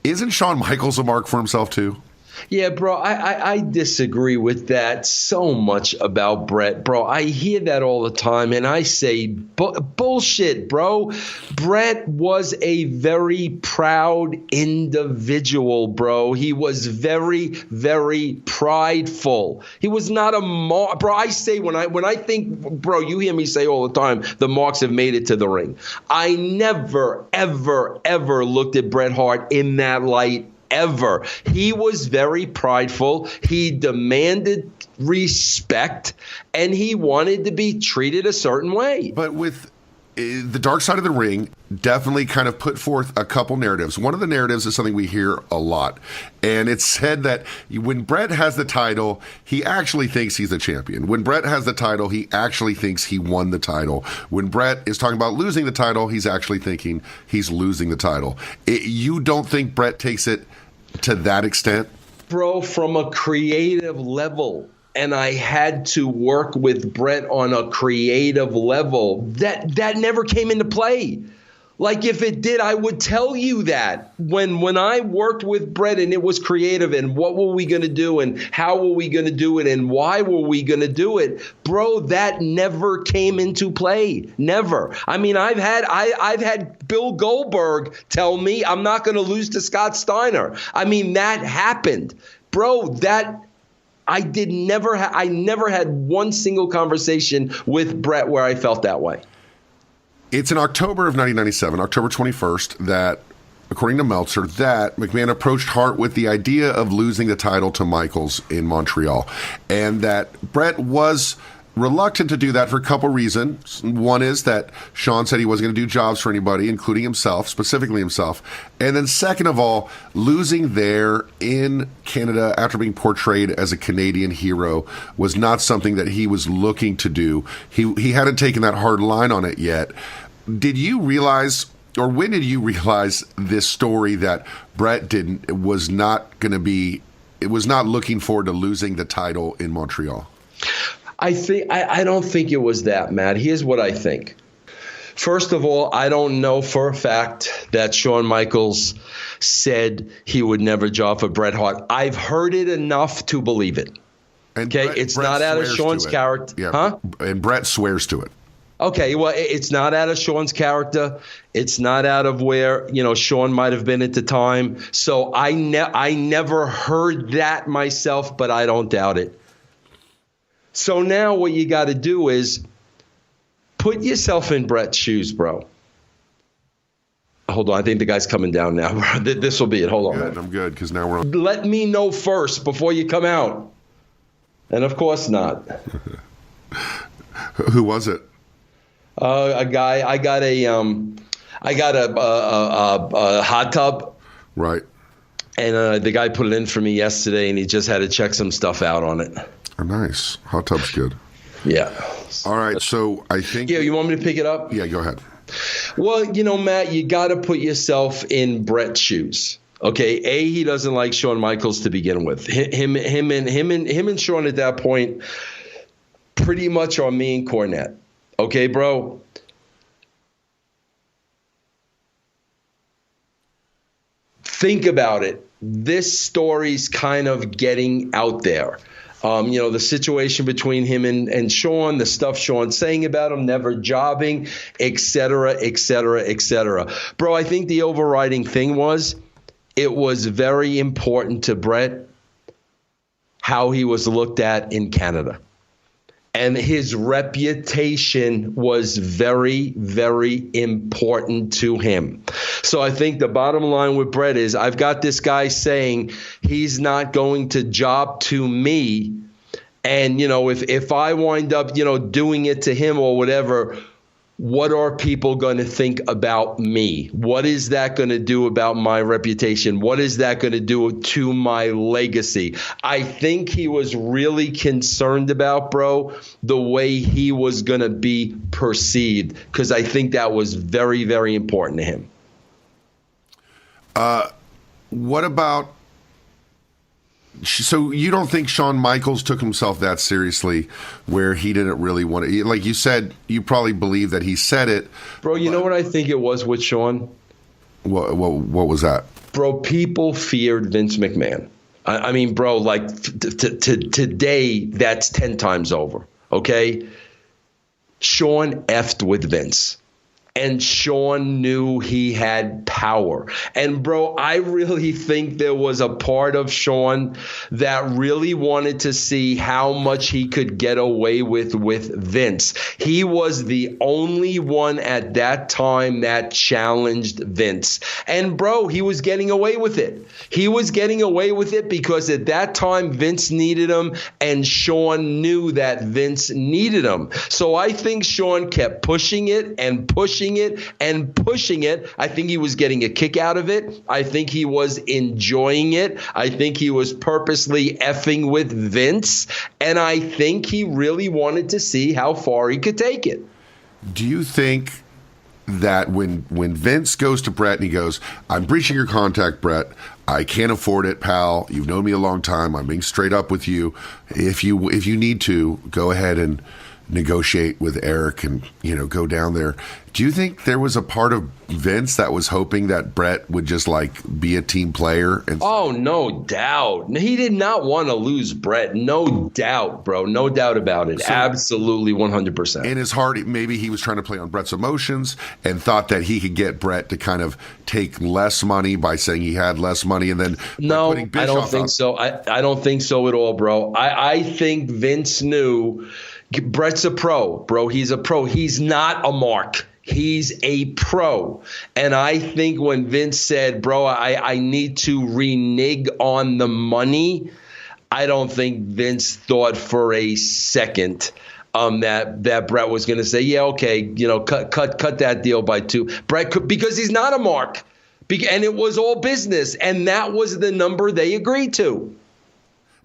isn't Shawn Michaels a mark for himself too? Yeah, bro, I disagree with that so much about Bret, bro. I hear that all the time, and I say bullshit, bro. Bret was a very proud individual, bro. He was very, very prideful. He was not a mark, bro. I say when I think, bro, you hear me say all the time, the marks have made it to the ring. I never, ever, ever looked at Bret Hart in that light. Ever. He was very prideful. He demanded respect, and he wanted to be treated a certain way. But with the dark side of the ring, definitely kind of put forth a couple narratives. One of the narratives is something we hear a lot, and it's said that when Bret has the title, he actually thinks he's the champion. When Bret has the title, he actually thinks he won the title. When Bret is talking about losing the title, he's actually thinking he's losing the title. You don't think Bret takes it to that extent? Bro, from a creative level, and I had to work with Bret on a creative level, that never came into play. Like, if it did, I would tell you that. When I worked with Bret and it was creative and what were we going to do and how were we going to do it and why were we going to do it, bro, that never came into play. Never. I mean, I've had Bill Goldberg tell me I'm not going to lose to Scott Steiner. I mean, that happened. Bro, I never had one single conversation with Bret where I felt that way. It's in October of 1997, October 21st, that, according to Meltzer, that McMahon approached Hart with the idea of losing the title to Michaels in Montreal, and that Bret was reluctant to do that for a couple reasons. One is that Shawn said he wasn't going to do jobs for anybody, including himself, specifically himself. And then second of all, losing there in Canada after being portrayed as a Canadian hero was not something that he was looking to do. He hadn't taken that hard line on it yet. Did you realize, or when did you realize this story that Bret was not looking forward to losing the title in Montreal? I don't think it was that, Matt. Here's what I think. First of all, I don't know for a fact that Shawn Michaels said he would never job for Bret Hart. I've heard it enough to believe it. And okay, Bret it's not out of Shawn's character. Yeah, huh? And Bret swears to it. Okay, well, it's not out of Shawn's character. It's not out of where, Shawn might have been at the time. So I never heard that myself, but I don't doubt it. So now what you got to do is put yourself in Bret's shoes, bro. Hold on. I think the guy's coming down now. This will be it. Hold on. Good, I'm good, because now we're on. Let me know first before you come out. And of course not. Who was it? A guy. I got a hot tub. Right. And the guy put it in for me yesterday, and he just had to check some stuff out on it. Oh, nice. Hot tub's good. Yeah. All right. So I think. Yeah. You want me to pick it up? Yeah. Go ahead. Well, Matt, you got to put yourself in Bret's shoes. Okay. He doesn't like Shawn Michaels to begin with. Him and Shawn at that point pretty much are me and Cornette. Okay, bro. Think about it. This story's kind of getting out there. The situation between him and Shawn, the stuff Shawn's saying about him, never jobbing, et cetera, et cetera, et cetera. Bro, I think the overriding thing was it was very important to Bret how he was looked at in Canada. And his reputation was very, very important to him. So I think the bottom line with Bret is I've got this guy saying he's not going to job to me. And, if I wind up, doing it to him or whatever, what are people going to think about me? What is that going to do about my reputation? What is that going to do to my legacy? I think he was really concerned about, bro, the way he was going to be perceived, because I think that was very, very important to him. What about So you don't think Shawn Michaels took himself that seriously where he didn't really want to, like you said, you probably believe that he said it. Bro, you know what I think it was with Shawn? What was that? Bro, people feared Vince McMahon. I mean, bro, like today, that's 10 times over, okay? Shawn effed with Vince. And Shawn knew he had power. And, bro, I really think there was a part of Shawn that really wanted to see how much he could get away with Vince. He was the only one at that time that challenged Vince. And, bro, he was getting away with it. He was getting away with it because at that time Vince needed him, and Shawn knew that Vince needed him. So I think Shawn kept pushing it and pushing it and pushing it. I think he was getting a kick out of it. I think he was enjoying it. I think he was purposely effing with Vince. And I think he really wanted to see how far he could take it. Do you think that when Vince goes to Bret and he goes, I'm breaching your contract, Bret. I can't afford it, pal. You've known me a long time. I'm being straight up with you. If you need to, go ahead and negotiate with Eric and, go down there. Do you think there was a part of Vince that was hoping that Bret would just be a team player? Oh, no doubt. He did not want to lose Bret. No doubt, bro. No doubt about it. So, absolutely 100%. In his heart, maybe he was trying to play on Bret's emotions and thought that he could get Bret to kind of take less money by saying he had less money and then putting Bischoff I don't think so. I don't think so at all, bro. I think Vince knew Bret's a pro, bro. He's a pro. He's not a mark. He's a pro. And I think when Vince said, bro, I need to renege on the money, I don't think Vince thought for a second that Bret was going to say, yeah, okay, cut that deal by 2. Bret could, because he's not a mark. And it was all business. And that was the number they agreed to.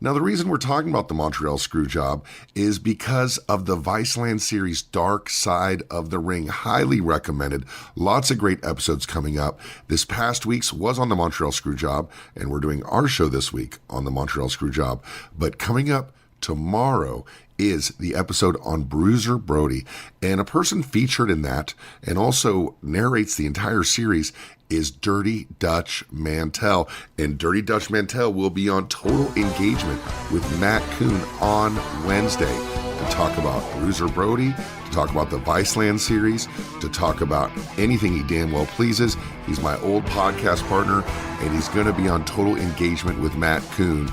Now, the reason we're talking about the Montreal Screwjob is because of the Viceland series Dark Side of the Ring. Highly recommended. Lots of great episodes coming up. This past week's was on the Montreal Screwjob, and we're doing our show this week on the Montreal Screwjob. But coming up tomorrow is the episode on Bruiser Brody. And a person featured in that and also narrates the entire series is Dirty Dutch Mantell. And Dirty Dutch Mantell will be on Total Engagement with Matt Kuhn on Wednesday to talk about Bruiser Brody, to talk about the Viceland series, to talk about anything he damn well pleases. He's my old podcast partner, and he's going to be on Total Engagement with Matt Kuhn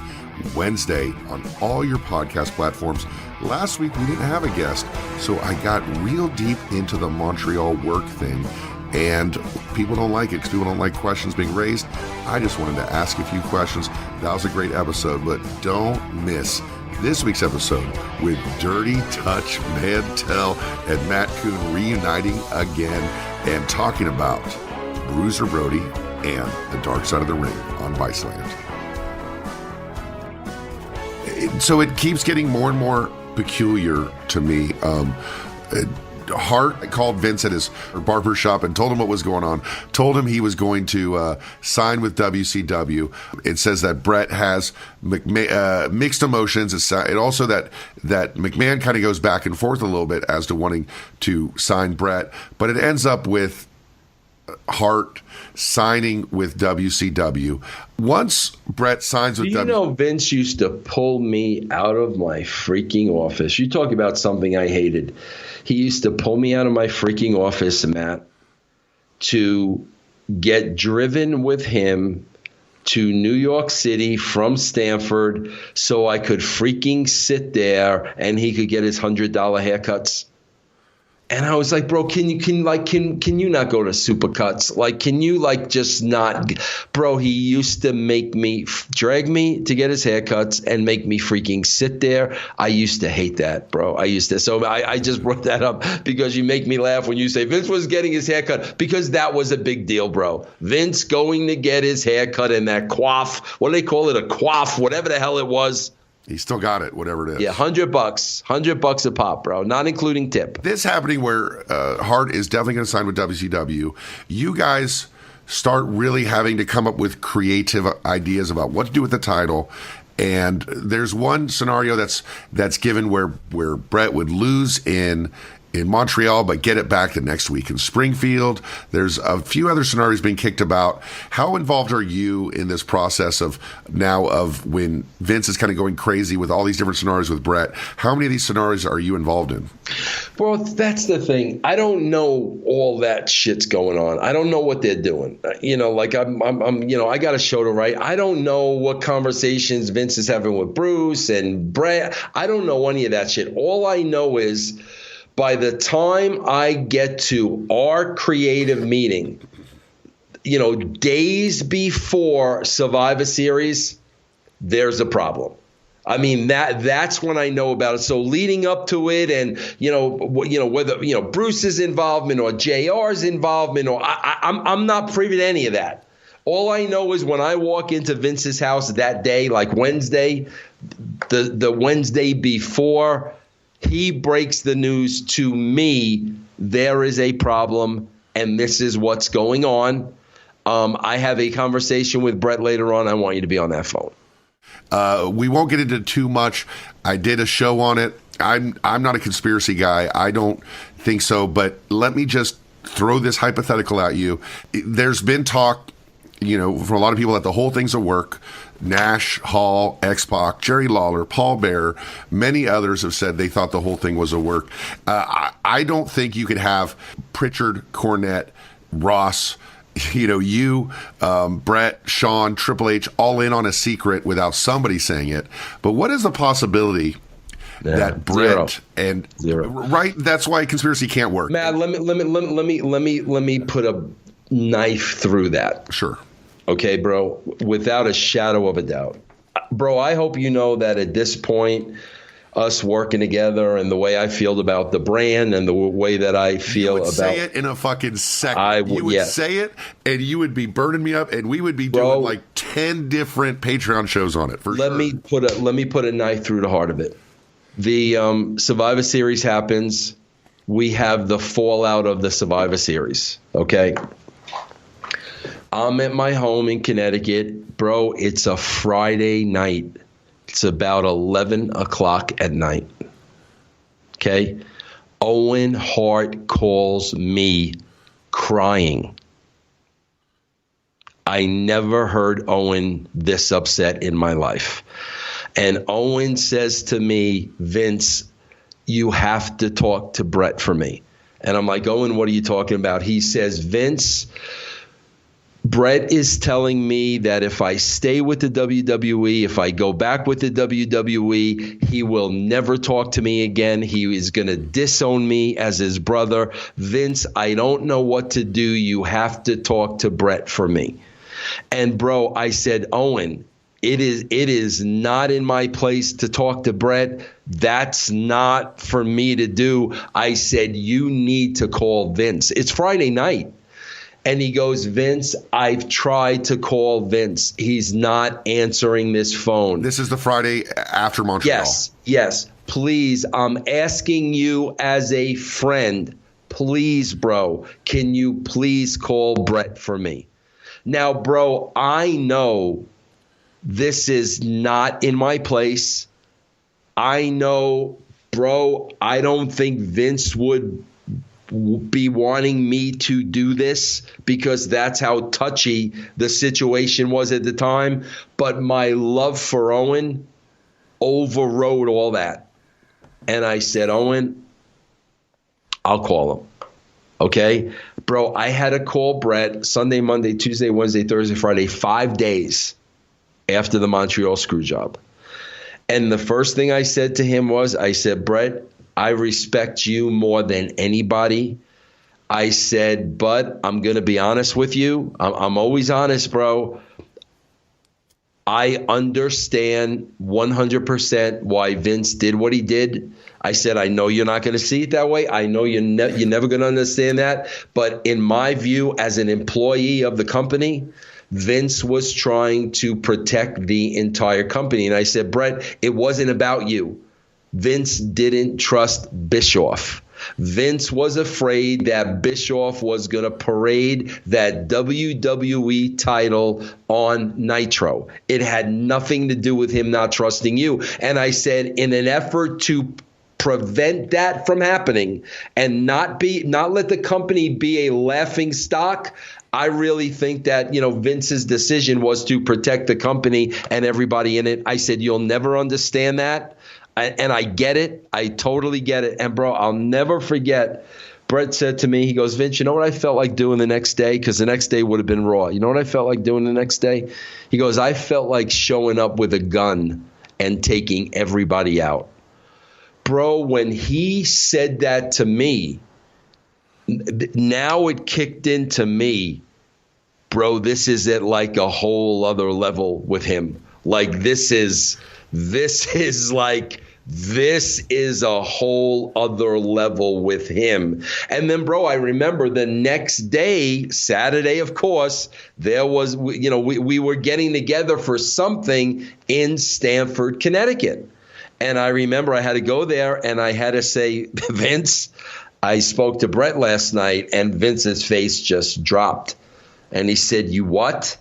Wednesday on all your podcast platforms. Last week we didn't have a guest, so I got real deep into the Montreal work thing, and people don't like it because people don't like questions being raised. I just wanted to ask a few questions. That was a great episode, but don't miss this week's episode with Dirty Dutch Mantell and Matt Kuhn reuniting again and talking about Bruiser Brody and the Dark Side of the Ring on Viceland. So it keeps getting more and more peculiar to me. Hart called Vince at his barber shop and told him what was going on, told him he was going to sign with WCW. It says that Bret has mixed emotions. It also that McMahon kind of goes back and forth a little bit as to wanting to sign Bret, but it ends up with Hart signing with WCW. Once Bret signs with WCW... Vince used to pull me out of my freaking office. You talk about something I hated. He used to pull me out of my freaking office, Matt, to get driven with him to New York City from Stanford so I could freaking sit there and he could get his $100 haircuts. And I was like, bro, can you not go to Supercuts? Like, can you just not? Bro, he used to make me drag me to get his haircuts and make me freaking sit there. I used to hate that, bro. So I just brought that up because you make me laugh when you say Vince was getting his haircut, because that was a big deal, bro. Vince going to get his haircut in that coif. What do they call it? A coif, whatever the hell it was. He still got it, whatever it is. Yeah, $100 a pop, bro, not including tip. This happening where Hart is definitely going to sign with WCW. You guys start really having to come up with creative ideas about what to do with the title. And there's one scenario that's given where Bret would lose in Montreal, but get it back the next week in Springfield. There's a few other scenarios being kicked about. How involved are you in this process of when Vince is kind of going crazy with all these different scenarios with Bret? How many of these scenarios are you involved in? Well, that's the thing. I don't know all that shit's going on. I don't know what they're doing. Like I'm I got a show to write. I don't know what conversations Vince is having with Bruce and Bret. I don't know any of that shit. All I know is, by the time I get to our creative meeting, days before Survivor Series, there's a problem. I mean, that's when I know about it. So leading up to it, and whether Bruce's involvement or JR's involvement, or I'm not privy to any of that. All I know is when I walk into Vince's house that day, like Wednesday, the Wednesday before, he breaks the news to me. There is a problem, and this is what's going on. I have a conversation with Bret later on. I want you to be on that phone. We won't get into too much. I did a show on it. I'm not a conspiracy guy. I don't think so. But let me just throw this hypothetical at you. There's been talk, from a lot of people that the whole thing's a work. Nash, Hall, X-Pac, Jerry Lawler, Paul Bearer, many others have said they thought the whole thing was a work. I don't think you could have Pritchard, Cornette, Ross, Bret, Shawn, Triple H, all in on a secret without somebody saying it. But what is the possibility that Bret Zero. Right? That's why conspiracy can't work. Matt, let me put a knife through that. Sure. Okay, bro, without a shadow of a doubt. Bro, I hope you know that at this point, us working together and the way I feel about the brand and the way that I feel about... say it in a fucking second. You would say it, and you would be burning me up, and we would be doing like 10 different Patreon shows on it. Let me put a knife through the heart of it. The Survivor Series happens. We have the fallout of the Survivor Series, okay? I'm at my home in Connecticut. Bro, it's a Friday night. It's about 11 o'clock at night. Okay? Owen Hart calls me crying. I never heard Owen this upset in my life. And Owen says to me, Vince, you have to talk to Bret for me. And I'm like, Owen, what are you talking about? He says, Vince, Bret is telling me that if I stay with the WWE, if I go back with the WWE, he will never talk to me again. He is going to disown me as his brother. Vince, I don't know what to do. You have to talk to Bret for me. And bro, I said, Owen, it is not in my place to talk to Bret. That's not for me to do. I said, you need to call Vince. It's Friday night. And he goes, Vince, I've tried to call Vince. He's not answering this phone. This is the Friday after Montreal. Yes. Please, I'm asking you as a friend, please, bro, can you please call Bret for me? Now, bro, I know this is not in my place. I know, bro, I don't think Vince would be wanting me to do this because that's how touchy the situation was at the time. But my love for Owen overrode all that. And I said, Owen, I'll call him. Okay? Bro, I had to call Bret Sunday, Monday, Tuesday, Wednesday, Thursday, Friday, 5 days after the Montreal Screwjob. And the first thing I said to him was, I said, Bret, I respect you more than anybody. I said, but I'm going to be honest with you. I'm always honest, bro. I understand 100% why Vince did what he did. I said, I know you're not going to see it that way. I know you're never going to understand that. But in my view, as an employee of the company, Vince was trying to protect the entire company. And I said, Bret, it wasn't about you. Vince didn't trust Bischoff. Vince was afraid that Bischoff was going to parade that WWE title on Nitro. It had nothing to do with him not trusting you. And I said, in an effort to prevent that from happening and not let the company be a laughing stock, I really think that, Vince's decision was to protect the company and everybody in it. I said, you'll never understand that. And I get it. I totally get it. And, bro, I'll never forget. Bret said to me, he goes, Vince, you know what I felt like doing the next day? Because the next day would have been Raw. You know what I felt like doing the next day? He goes, I felt like showing up with a gun and taking everybody out. Bro, when he said that to me, now it kicked into me, bro, this is at like a whole other level with him. Like this is a whole other level with him. And then, bro, I remember the next day, Saturday, of course, there was, we were getting together for something in Stamford, Connecticut. And I remember I had to go there and I had to say, Vince, I spoke to Bret last night, and Vince's face just dropped. And he said, you what?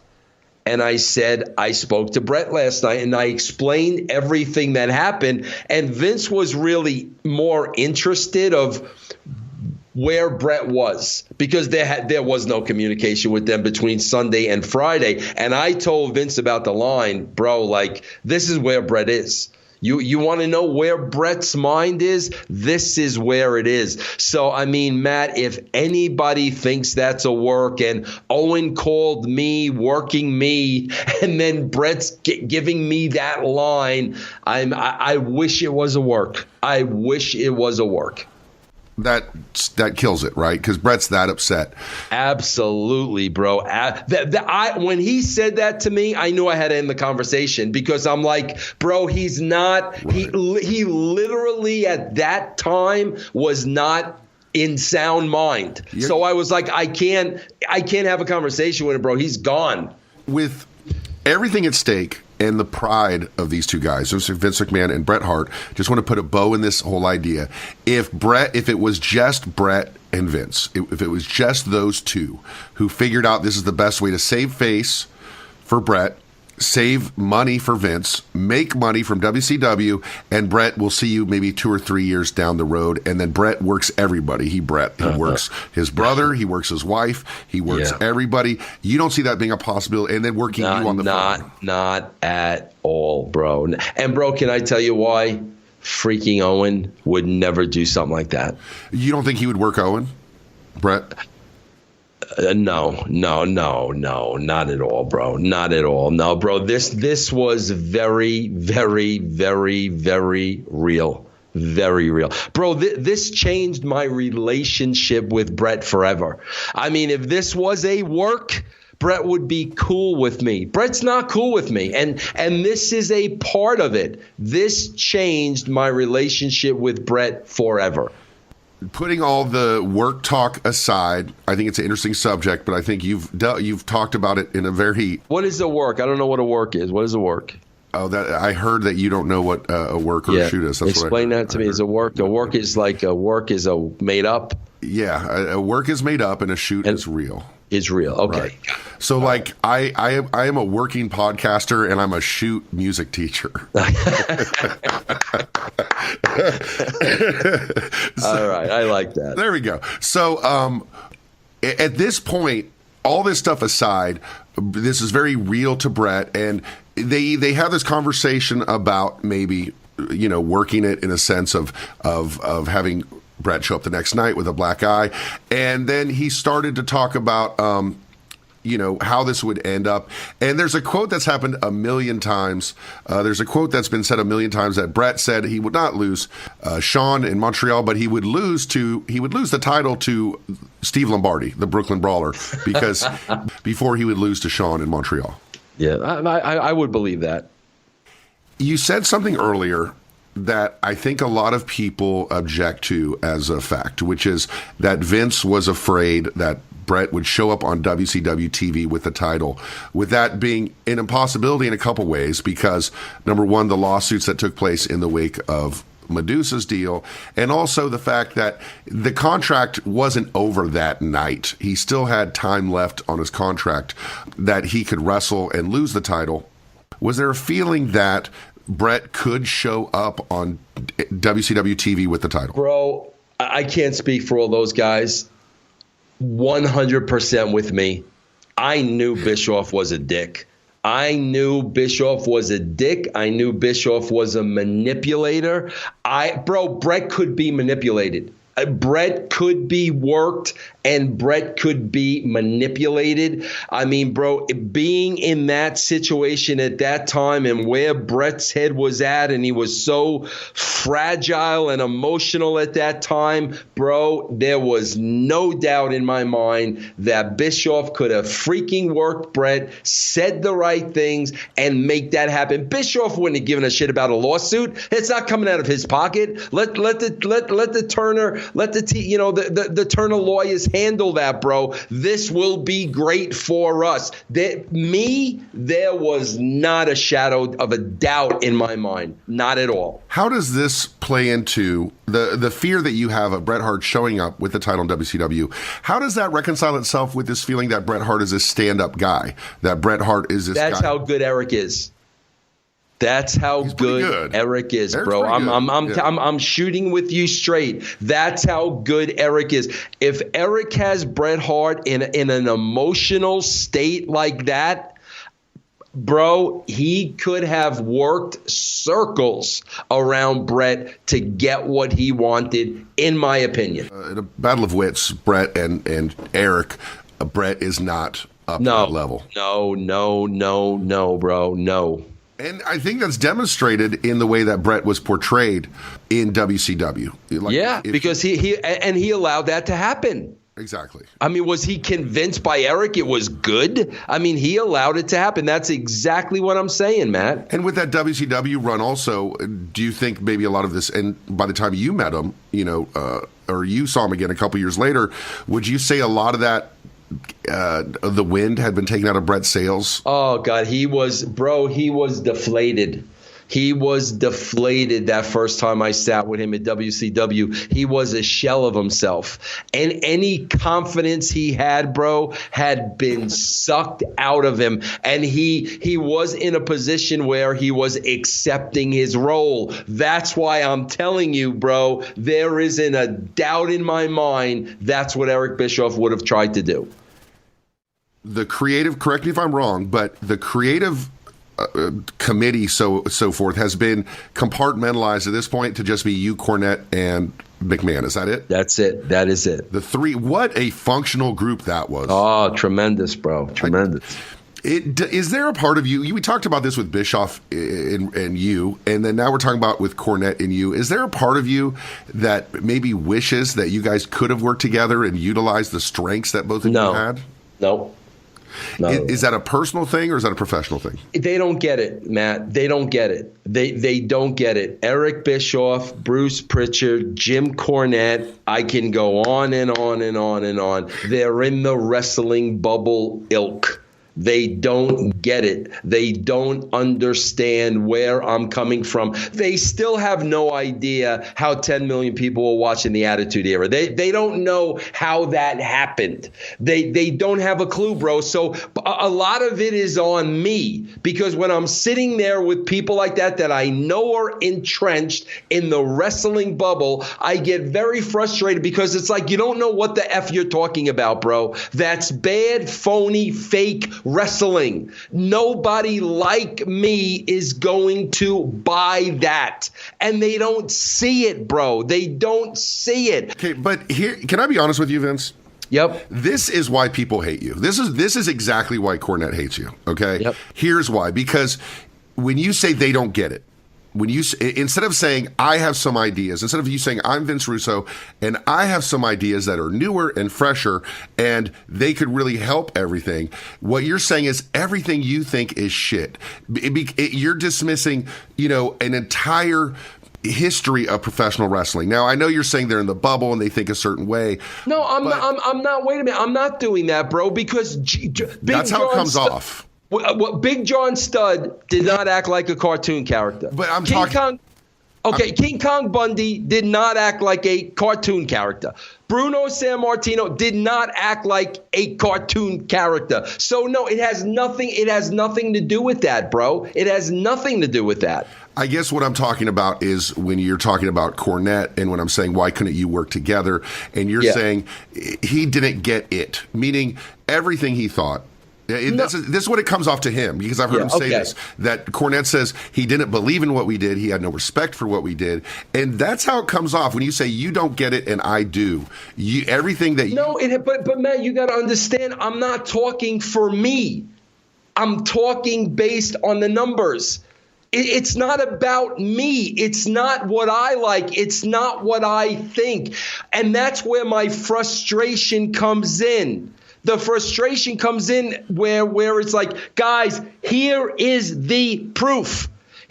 And I said, I spoke to Bret last night, and I explained everything that happened. And Vince was really more interested of where Bret was, because there was no communication with them between Sunday and Friday. And I told Vince about the line, bro, like, this is where Bret is. You want to know where Bret's mind is? This is where it is. So, I mean, Matt, if anybody thinks that's a work, and Owen called me, working me, and then Bret's giving me that line, I wish it was a work. I wish it was a work. That kills it, right? Because Bret's that upset. Absolutely, bro. When he said that to me, I knew I had to end the conversation, because I'm like, bro, he's not. Right. He literally at that time was not in sound mind. So I was like, I can't have a conversation with him, bro. He's gone. With everything at stake and the pride of these two guys, Vince McMahon and Bret Hart, just want to put a bow in this whole idea. If it was just Bret and Vince, if it was just those two who figured out this is the best way to save face for Bret, save money for Vince, make money from WCW, and Bret will see you maybe 2 or 3 years down the road, and then Bret works everybody. He works his brother, he works his wife, he works everybody. You don't see that being a possibility, and then working you on the phone. Not at all, bro. And, bro, can I tell you why? Freaking Owen would never do something like that. You don't think he would work Owen, Bret? No, not at all, bro. Not at all. No, bro. This was very, very, very, very real. Very real. Bro, this changed my relationship with Bret forever. I mean, if this was a work, Bret would be cool with me. Bret's not cool with me. And this is a part of it. This changed my relationship with Bret forever. Putting all the work talk aside, I think it's an interesting subject, but I think you've talked about it in a very... What is a work? I don't know what a work is. What is a work? Oh, that I heard that you don't know what a work or a shoot is. That's Explain that to me. Is a work? A work is like made up? Yeah, a work is made up and a shoot is real. Is real. Okay. Right. So, like, I am a working podcaster and I'm a shoot music teacher. All right. I like that. There we go. So, at this point, all this stuff aside, this is very real to Bret, and they have this conversation about maybe, working it in a sense of having Bret show up the next night with a black eye. And then he started to talk about, how this would end up. And there's a quote that's happened a million times. There's a quote that's been said a million times that Bret said he would not lose Shawn in Montreal, but he would lose the title to Steve Lombardi, the Brooklyn Brawler, because before he would lose to Shawn in Montreal. Yeah, I would believe that. You said something earlier that I think a lot of people object to as a fact, which is that Vince was afraid that Bret would show up on WCW TV with the title, with that being an impossibility in a couple ways, because number one, the lawsuits that took place in the wake of Medusa's deal, and also the fact that the contract wasn't over that night. He still had time left on his contract that he could wrestle and lose the title. Was there a feeling that Bret could show up on WCW TV with the title? Bro, I can't speak for all those guys. 100% with me. I knew Bischoff was a dick. I knew Bischoff was a dick. I knew Bischoff was a manipulator. Bret could be manipulated. Bret could be worked and Bret could be manipulated. I mean, bro, being in that situation at that time and where Bret's head was at, and he was so fragile and emotional at that time, bro, there was no doubt in my mind that Bischoff could have freaking worked Bret, said the right things, and make that happen. Bischoff wouldn't have given a shit about a lawsuit. It's not coming out of his pocket. Let the Turner lawyers handle that, bro. This will be great for us. There was not a shadow of a doubt in my mind. Not at all. How does this play into the fear that you have of Bret Hart showing up with the title in WCW? How does that reconcile itself with this feeling that Bret Hart is a stand-up guy? That Bret Hart is this guy? That's how good Eric is. That's how good Eric is, Eric's bro. Yeah. I'm shooting with you straight. That's how good Eric is. If Eric has Bret Hart in an emotional state like that, bro, he could have worked circles around Bret to get what he wanted, in my opinion. In a battle of wits, Bret and Eric, Bret is not up to that level. No, bro, no. And I think that's demonstrated in the way that Bret was portrayed in WCW. Because he allowed that to happen. Exactly. I mean, was he convinced by Eric it was good? I mean, he allowed it to happen. That's exactly what I'm saying, Matt. And with that WCW run also, do you think maybe a lot of this, and by the time you met him, or you saw him again a couple years later, would you say a lot of that the wind had been taken out of Bret's sails? Oh, God, he was deflated. He was deflated that first time I sat with him at WCW. He was a shell of himself. And any confidence he had, bro, had been sucked out of him. And he was in a position where he was accepting his role. That's why I'm telling you, bro, there isn't a doubt in my mind that's what Eric Bischoff would have tried to do. The creative, correct me if I'm wrong, but the creative committee, so forth, has been compartmentalized at this point to just be you, Cornette, and McMahon. Is that it? That's it. That is it. The three. What a functional group that was. Oh, tremendous, bro. Tremendous. Is there a part of you? We talked about this with Bischoff and you, and then now we're talking about with Cornette and you. Is there a part of you that maybe wishes that you guys could have worked together and utilized the strengths that both of you had? No. No. Is that a personal thing or is that a professional thing? They don't get it, Matt. They don't get it. They don't get it. Eric Bischoff, Bruce Pritchard, Jim Cornette, I can go on and on and on and on. They're in the wrestling bubble ilk. They don't get it. They don't understand where I'm coming from. They still have no idea how 10 million people were watching the Attitude Era. They don't know how that happened. They don't have a clue, bro. So a lot of it is on me, because when I'm sitting there with people like that I know are entrenched in the wrestling bubble, I get very frustrated because it's like you don't know what the F you're talking about, bro. That's bad, phony, fake wrestling. Nobody like me is going to buy that. And they don't see it, bro. They don't see it. Okay, but here, can I be honest with you, Vince? Yep. This is why people hate you. This is exactly why Cornette hates you, okay? Yep. Here's why. Because when you say they don't get it, when you instead of saying I have some ideas, instead of you saying I'm Vince Russo and I have some ideas that are newer and fresher and they could really help everything, what you're saying is everything you think is shit. You're dismissing, an entire history of professional wrestling. Now, I know you're saying they're in the bubble and they think a certain way. No, I'm not. Wait a minute. I'm not doing that, bro, because that's how it comes off. Big John Studd did not act like a cartoon character. But I'm talking. Okay, King Kong Bundy did not act like a cartoon character. Bruno Sammartino did not act like a cartoon character. So no, it has nothing to do with that, bro. It has nothing to do with that. I guess what I'm talking about is when you're talking about Cornette and when I'm saying why couldn't you work together, and you're saying he didn't get it, meaning everything he thought. This is what it comes off to him, because I've heard him say this, that Cornette says he didn't believe in what we did. He had no respect for what we did. And that's how it comes off when you say you don't get it and I do. Everything that you... No, but Matt, you got to understand, I'm not talking for me. I'm talking based on the numbers. It's not about me. It's not what I like. It's not what I think. And that's where my frustration comes in. The frustration comes in where it's like, guys, here is the proof.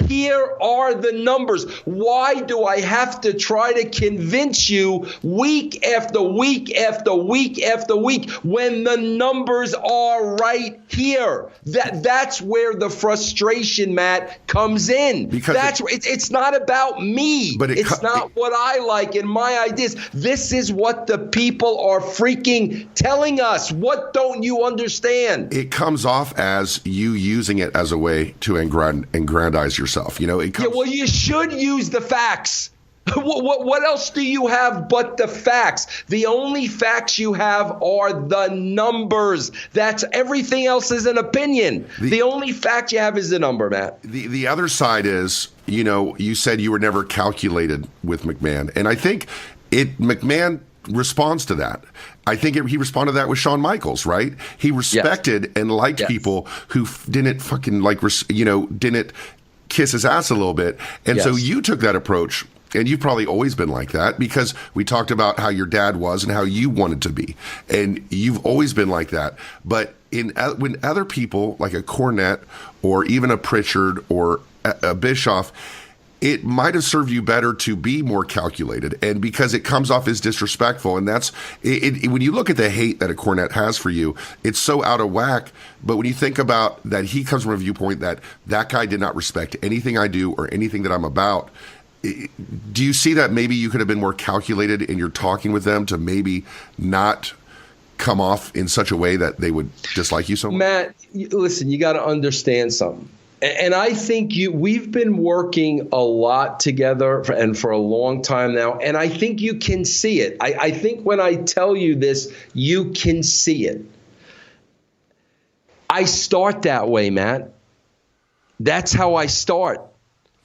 Here are the numbers. Why do I have to try to convince you week after week after week after week when the numbers are right here? That's where the frustration, Matt, comes in. Because it's not about me. But it's not what I like and my ideas. This is what the people are freaking telling us. What don't you understand? It comes off as you using it as a way to aggrandize yourself. Well, you should use the facts. What else do you have but the facts? The only facts you have are the numbers. That's everything else is an opinion. The only fact you have is the number, Matt. The other side is, you said you were never calculated with McMahon, and I think McMahon responds to that. I think he responded to that with Shawn Michaels, right? He respected and liked people who didn't fucking didn't kiss his ass a little bit. And so you took that approach, and you've probably always been like that, because we talked about how your dad was and how you wanted to be. And you've always been like that. But when other people, like a Cornette or even a Pritchard or a Bischoff, it might have served you better to be more calculated, and because it comes off as disrespectful. And that's when you look at the hate that a Cornette has for you, it's so out of whack. But when you think about that, he comes from a viewpoint that guy did not respect anything I do or anything that I'm about. Do you see that maybe you could have been more calculated in your talking with them to maybe not come off in such a way that they would dislike you so much? Matt, listen, you got to understand something. And I think we've been working a lot together for a long time now, and I think you can see it. I think when I tell you this, you can see it. I start that way, Matt. That's how I start.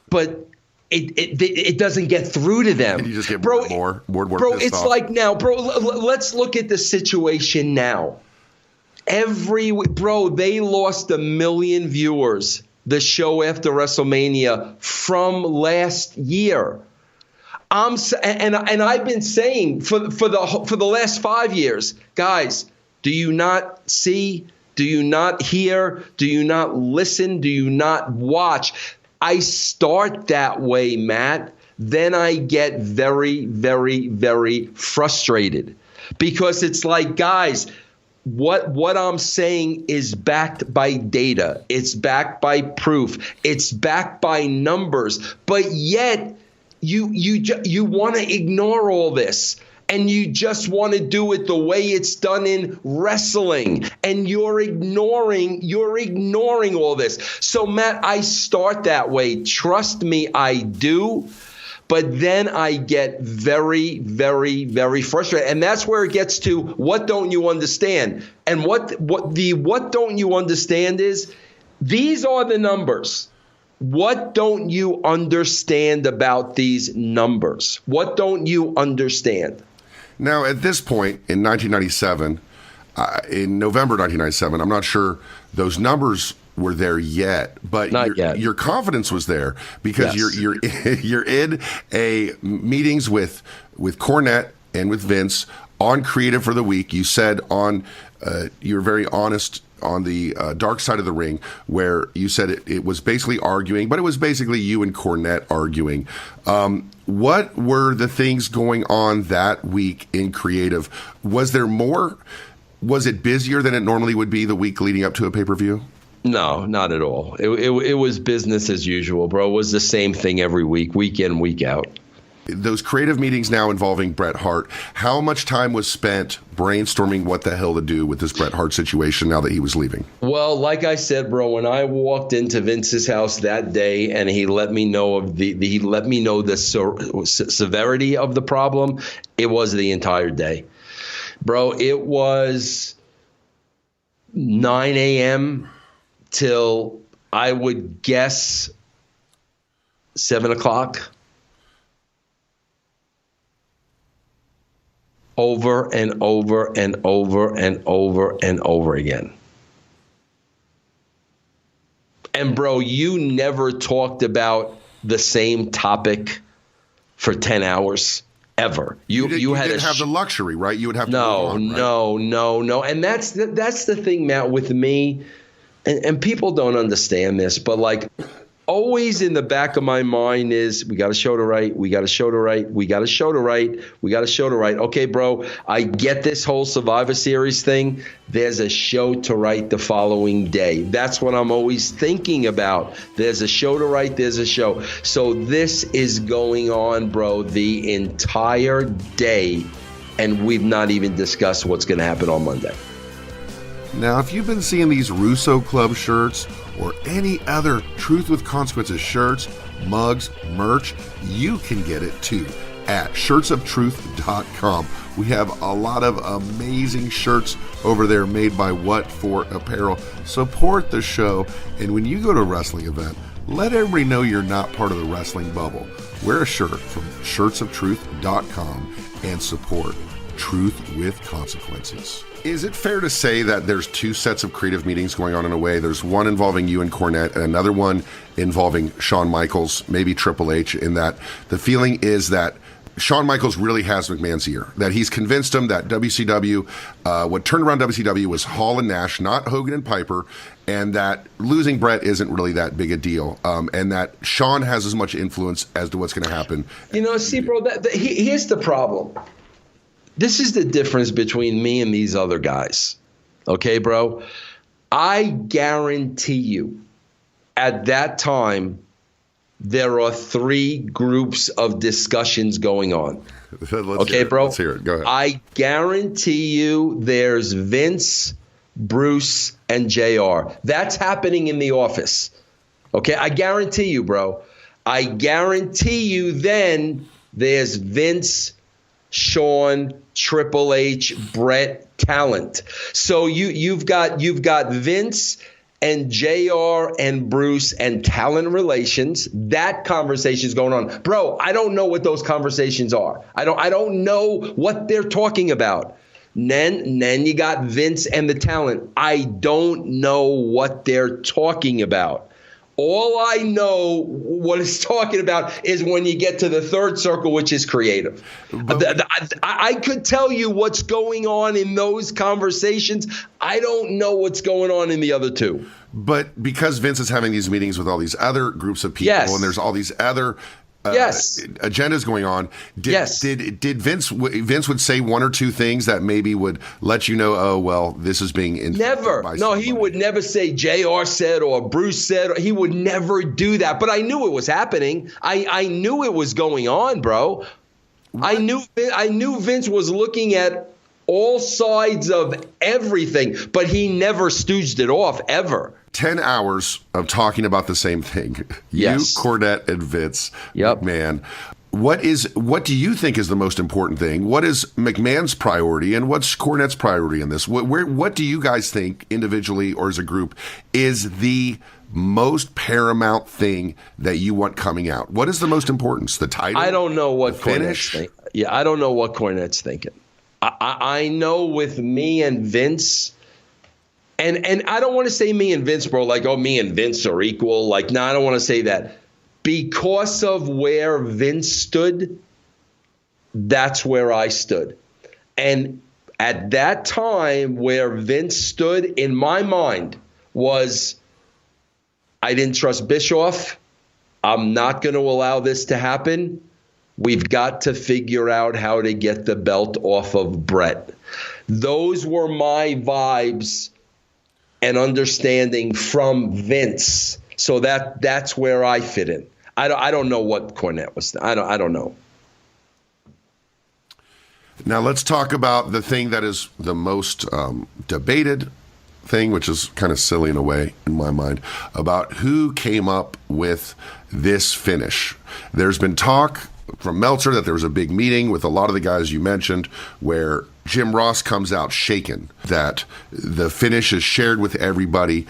But it doesn't get through to them. And you just get more bro, it's off. Like now, bro, let's look at the situation now. They lost 1 million viewers, the show after WrestleMania, from last year. And I've been saying for the last 5 years, guys, do you not see? Do you not hear? Do you not listen? Do you not watch? I start that way, Matt. Then I get very, very, very frustrated, because it's like, guys, what I'm saying is backed by data. It's backed by proof. It's backed by numbers. But yet you want to ignore all this, and you just want to do it the way it's done in wrestling, and you're ignoring all this. So Matt, I start that way. Trust me, I do. But then I get very, very, very frustrated. And that's where it gets to, what don't you understand? And what don't you understand is, these are the numbers. What don't you understand about these numbers? What don't you understand? Now, at this point in 1997, in November 1997, I'm not sure those numbers were there yet, but your confidence was there, because you're in meetings with Cornette and with Vince on Creative for the Week. You said you were very honest on the dark side of the ring, where you said it was basically arguing, but it was basically you and Cornette arguing. What were the things going on that week in Creative? Was there more? Was it busier than it normally would be the week leading up to a pay-per-view? No, not at all. It was business as usual, bro. It was the same thing every week in, week out. Those creative meetings now involving Bret Hart, how much time was spent brainstorming what the hell to do with this Bret Hart situation now that he was leaving? Well, like I said, bro, when I walked into Vince's house that day and he let me know the severity of the problem, it was the entire day. Bro, it was 9 a.m. till I would guess 7 o'clock. Over and over and over and over and over again. And bro, you never talked about the same topic for 10 hours ever. You didn't have the luxury, right? You would have to no. And that's the thing, Matt, with me, and people don't understand this, but like always in the back of my mind is we got a show to write, we got a show to write, we got a show to write, we got a show to write. Okay, bro, I get this whole Survivor Series thing. There's a show to write the following day. That's what I'm always thinking about. There's a show to write, there's a show. So this is going on, bro, the entire day, and we've not even discussed what's going to happen on Monday. Now, if you've been seeing these Russo Club shirts or any other Truth with Consequences shirts, mugs, merch, you can get it too at shirtsoftruth.com. We have a lot of amazing shirts over there made by What For Apparel. Support the show, and when you go to a wrestling event, let everybody know you're not part of the wrestling bubble. Wear a shirt from shirtsoftruth.com and support Truth with Consequences. Is it fair to say that there's two sets of creative meetings going on in a way? There's one involving you and Cornette and another one involving Shawn Michaels, maybe Triple H, in that the feeling is that Shawn Michaels really has McMahon's ear, that he's convinced him that WCW, what turned around WCW was Hall and Nash, not Hogan and Piper, and that losing Bret isn't really that big a deal, and that Shawn has as much influence as to what's going to happen. You know, see, bro, here's the problem. This is the difference between me and these other guys. Okay, bro? I guarantee you at that time, there are three groups of discussions going on. Okay, bro? Let's hear it. Go ahead. I guarantee you there's Vince, Bruce, and JR. That's happening in the office. Okay? I guarantee you, bro. I guarantee you then there's Vince, Shawn, Triple H, Bret, talent. So you've got Vince and JR and Bruce and talent relations. That conversation is going on. Bro, I don't know what those conversations are. I don't know what they're talking about. Then you got Vince and the talent. I don't know what they're talking about. All I know what it's talking about is when you get to the third circle, which is creative. I could tell you what's going on in those conversations. I don't know what's going on in the other two. But because Vince is having these meetings with all these other groups of people, yes, and there's all these other agendas going on. Did Vince would say one or two things that maybe would let you know, oh, well, this is being never. No, somebody. He would never say JR said or Bruce said. He would never do that. But I knew it was happening. I knew it was going on, bro. What? I knew Vince was looking at all sides of everything, but he never stooged it off ever. 10 hours of talking about the same thing. Yes. You, Cornette, and Vince. Yep. McMahon. What do you think is the most important thing? What is McMahon's priority and what's Cornette's priority in this? What do you guys think individually or as a group is the most paramount thing that you want coming out? What is the most important? The title? I don't know what Cornette's thinking. Yeah, I don't know what Cornette's thinking. I know with me and Vince, and I don't want to say me and Vince, bro, like, oh, me and Vince are equal. Like, no, I don't want to say that. Because of where Vince stood, that's where I stood. And at that time, where Vince stood, in my mind, was I didn't trust Bischoff. I'm not going to allow this to happen. We've got to figure out how to get the belt off of Bret. Those were my vibes. and understanding from Vince. So that's where I fit in. I don't know what Cornette was. I don't know. Now let's talk about the thing that is the most debated thing, which is kind of silly in a way in my mind, about who came up with this finish. There's been talk from Meltzer that there was a big meeting with a lot of the guys you mentioned where Jim Ross comes out shaken that the finish is shared with everybody.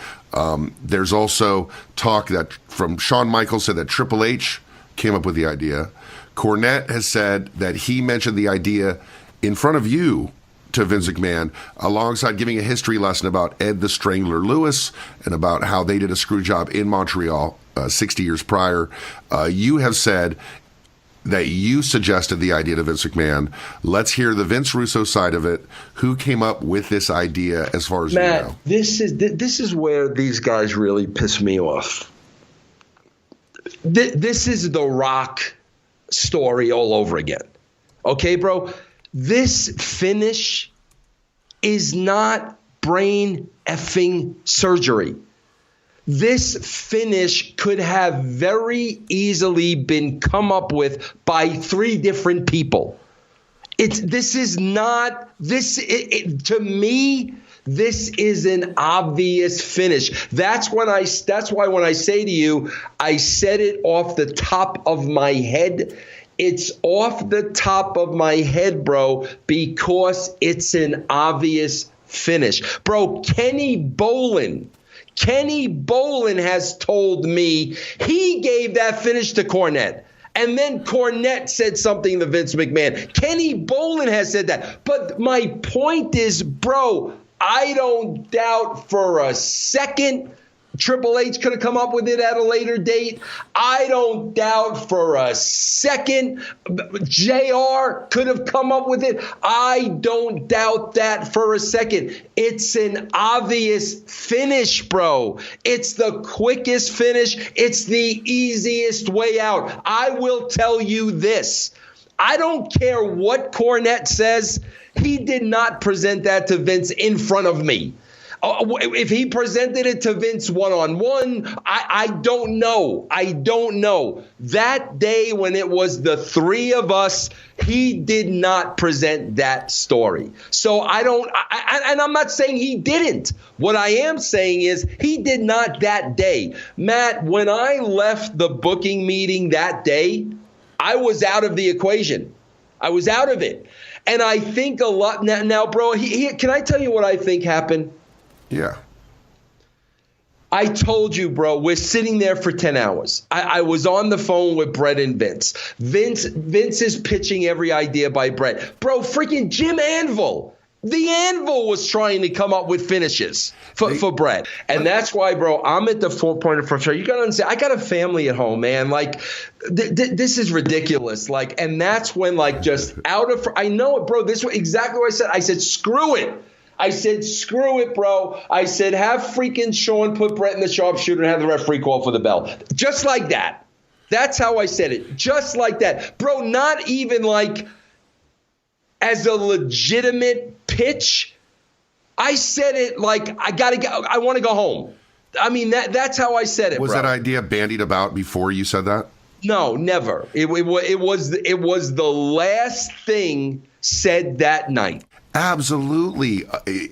There's also talk that from Shawn Michaels said that Triple H came up with the idea. Cornette has said that he mentioned the idea in front of you to Vince McMahon, alongside giving a history lesson about Ed the Strangler Lewis and about how they did a screw job in Montreal 60 years prior. You have said that you suggested the idea to Vince McMahon. Let's hear the Vince Russo side of it. Who came up with this idea as far as Matt, you know? This is where these guys really piss me off. This is the Rock story all over again. Okay, bro? This finish is not brain effing surgery. This finish could have very easily been come up with by 3 different people. To me, this is an obvious finish. That's why when I say to you, I said it off the top of my head. It's off the top of my head, bro, because it's an obvious finish. Bro, Kenny Bolin has told me he gave that finish to Cornette. And then Cornette said something to Vince McMahon. Kenny Bolin has said that. But my point is, bro, I don't doubt for a second Triple H could have come up with it at a later date. I don't doubt for a second JR could have come up with it. I don't doubt that for a second. It's an obvious finish, bro. It's the quickest finish. It's the easiest way out. I will tell you this. I don't care what Cornette says. He did not present that to Vince in front of me. If he presented it to Vince one-on-one, I don't know. I don't know. That day when it was the 3 of us, he did not present that story. So and I'm not saying he didn't. What I am saying is he did not that day. Matt, when I left the booking meeting that day, I was out of the equation. I was out of it. And I think a lot now, bro, can I tell you what I think happened? Yeah. I told you, bro, we're sitting there for 10 hours. I was on the phone with Bret and Vince. Vince is pitching every idea by Bret. Bro, freaking Jim Anvil. The Anvil was trying to come up with finishes for Bret. And that's why, bro, I'm at the point of frustration. You got to understand, I got a family at home, man. Like, this is ridiculous. Like, and that's when, like, just out of – I know it, bro. This was exactly what I said. I said, screw it. I said, screw it, bro. I said, have freaking Sean put Bret in the sharpshooter and have the referee call for the bell. Just like that. That's how I said it. Just like that. Bro, not even like as a legitimate pitch. I said it like I want to go home. I mean, that's how I said it, Was bro. that idea bandied about before you said that? No, never. It was the last thing said that night. Absolutely.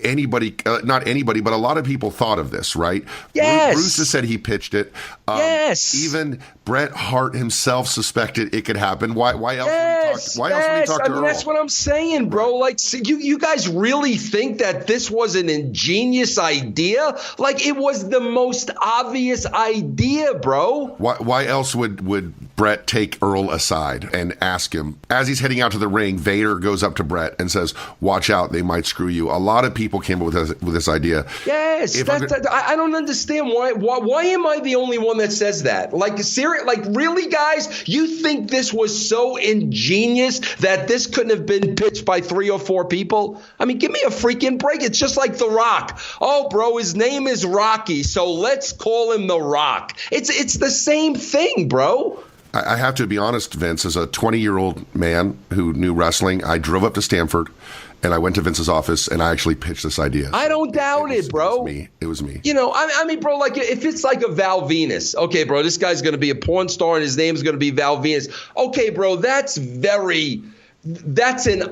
Anybody, not anybody, but a lot of people thought of this, right? Yes. Bruce said he pitched it. Yes. Even Bret Hart himself suspected it could happen. Why else would he talk to Earl? That's what I'm saying, bro. Like, you guys really think that this was an ingenious idea? Like, it was the most obvious idea, bro. Why else would Bret take Earl aside and ask him? As he's heading out to the ring, Vader goes up to Bret and says, watch out, they might screw you. A lot of people came up with this idea. Yes, I don't understand why am I the only one that says that? Like, really, guys, you think this was so ingenious that this couldn't have been pitched by 3 or 4 people? I mean, give me a freaking break. It's just like The Rock. Oh, bro, his name is Rocky, so let's call him The Rock. It's the same thing, bro. I have to be honest, Vince, as a 20-year-old man who knew wrestling, I drove up to Stamford and I went to Vince's office, and I actually pitched this idea. I don't doubt it, bro. It was me. You know, I mean, bro, like if it's like a Val Venus, okay, bro, this guy's going to be a porn star and his name's going to be Val Venus. Okay, bro, that's an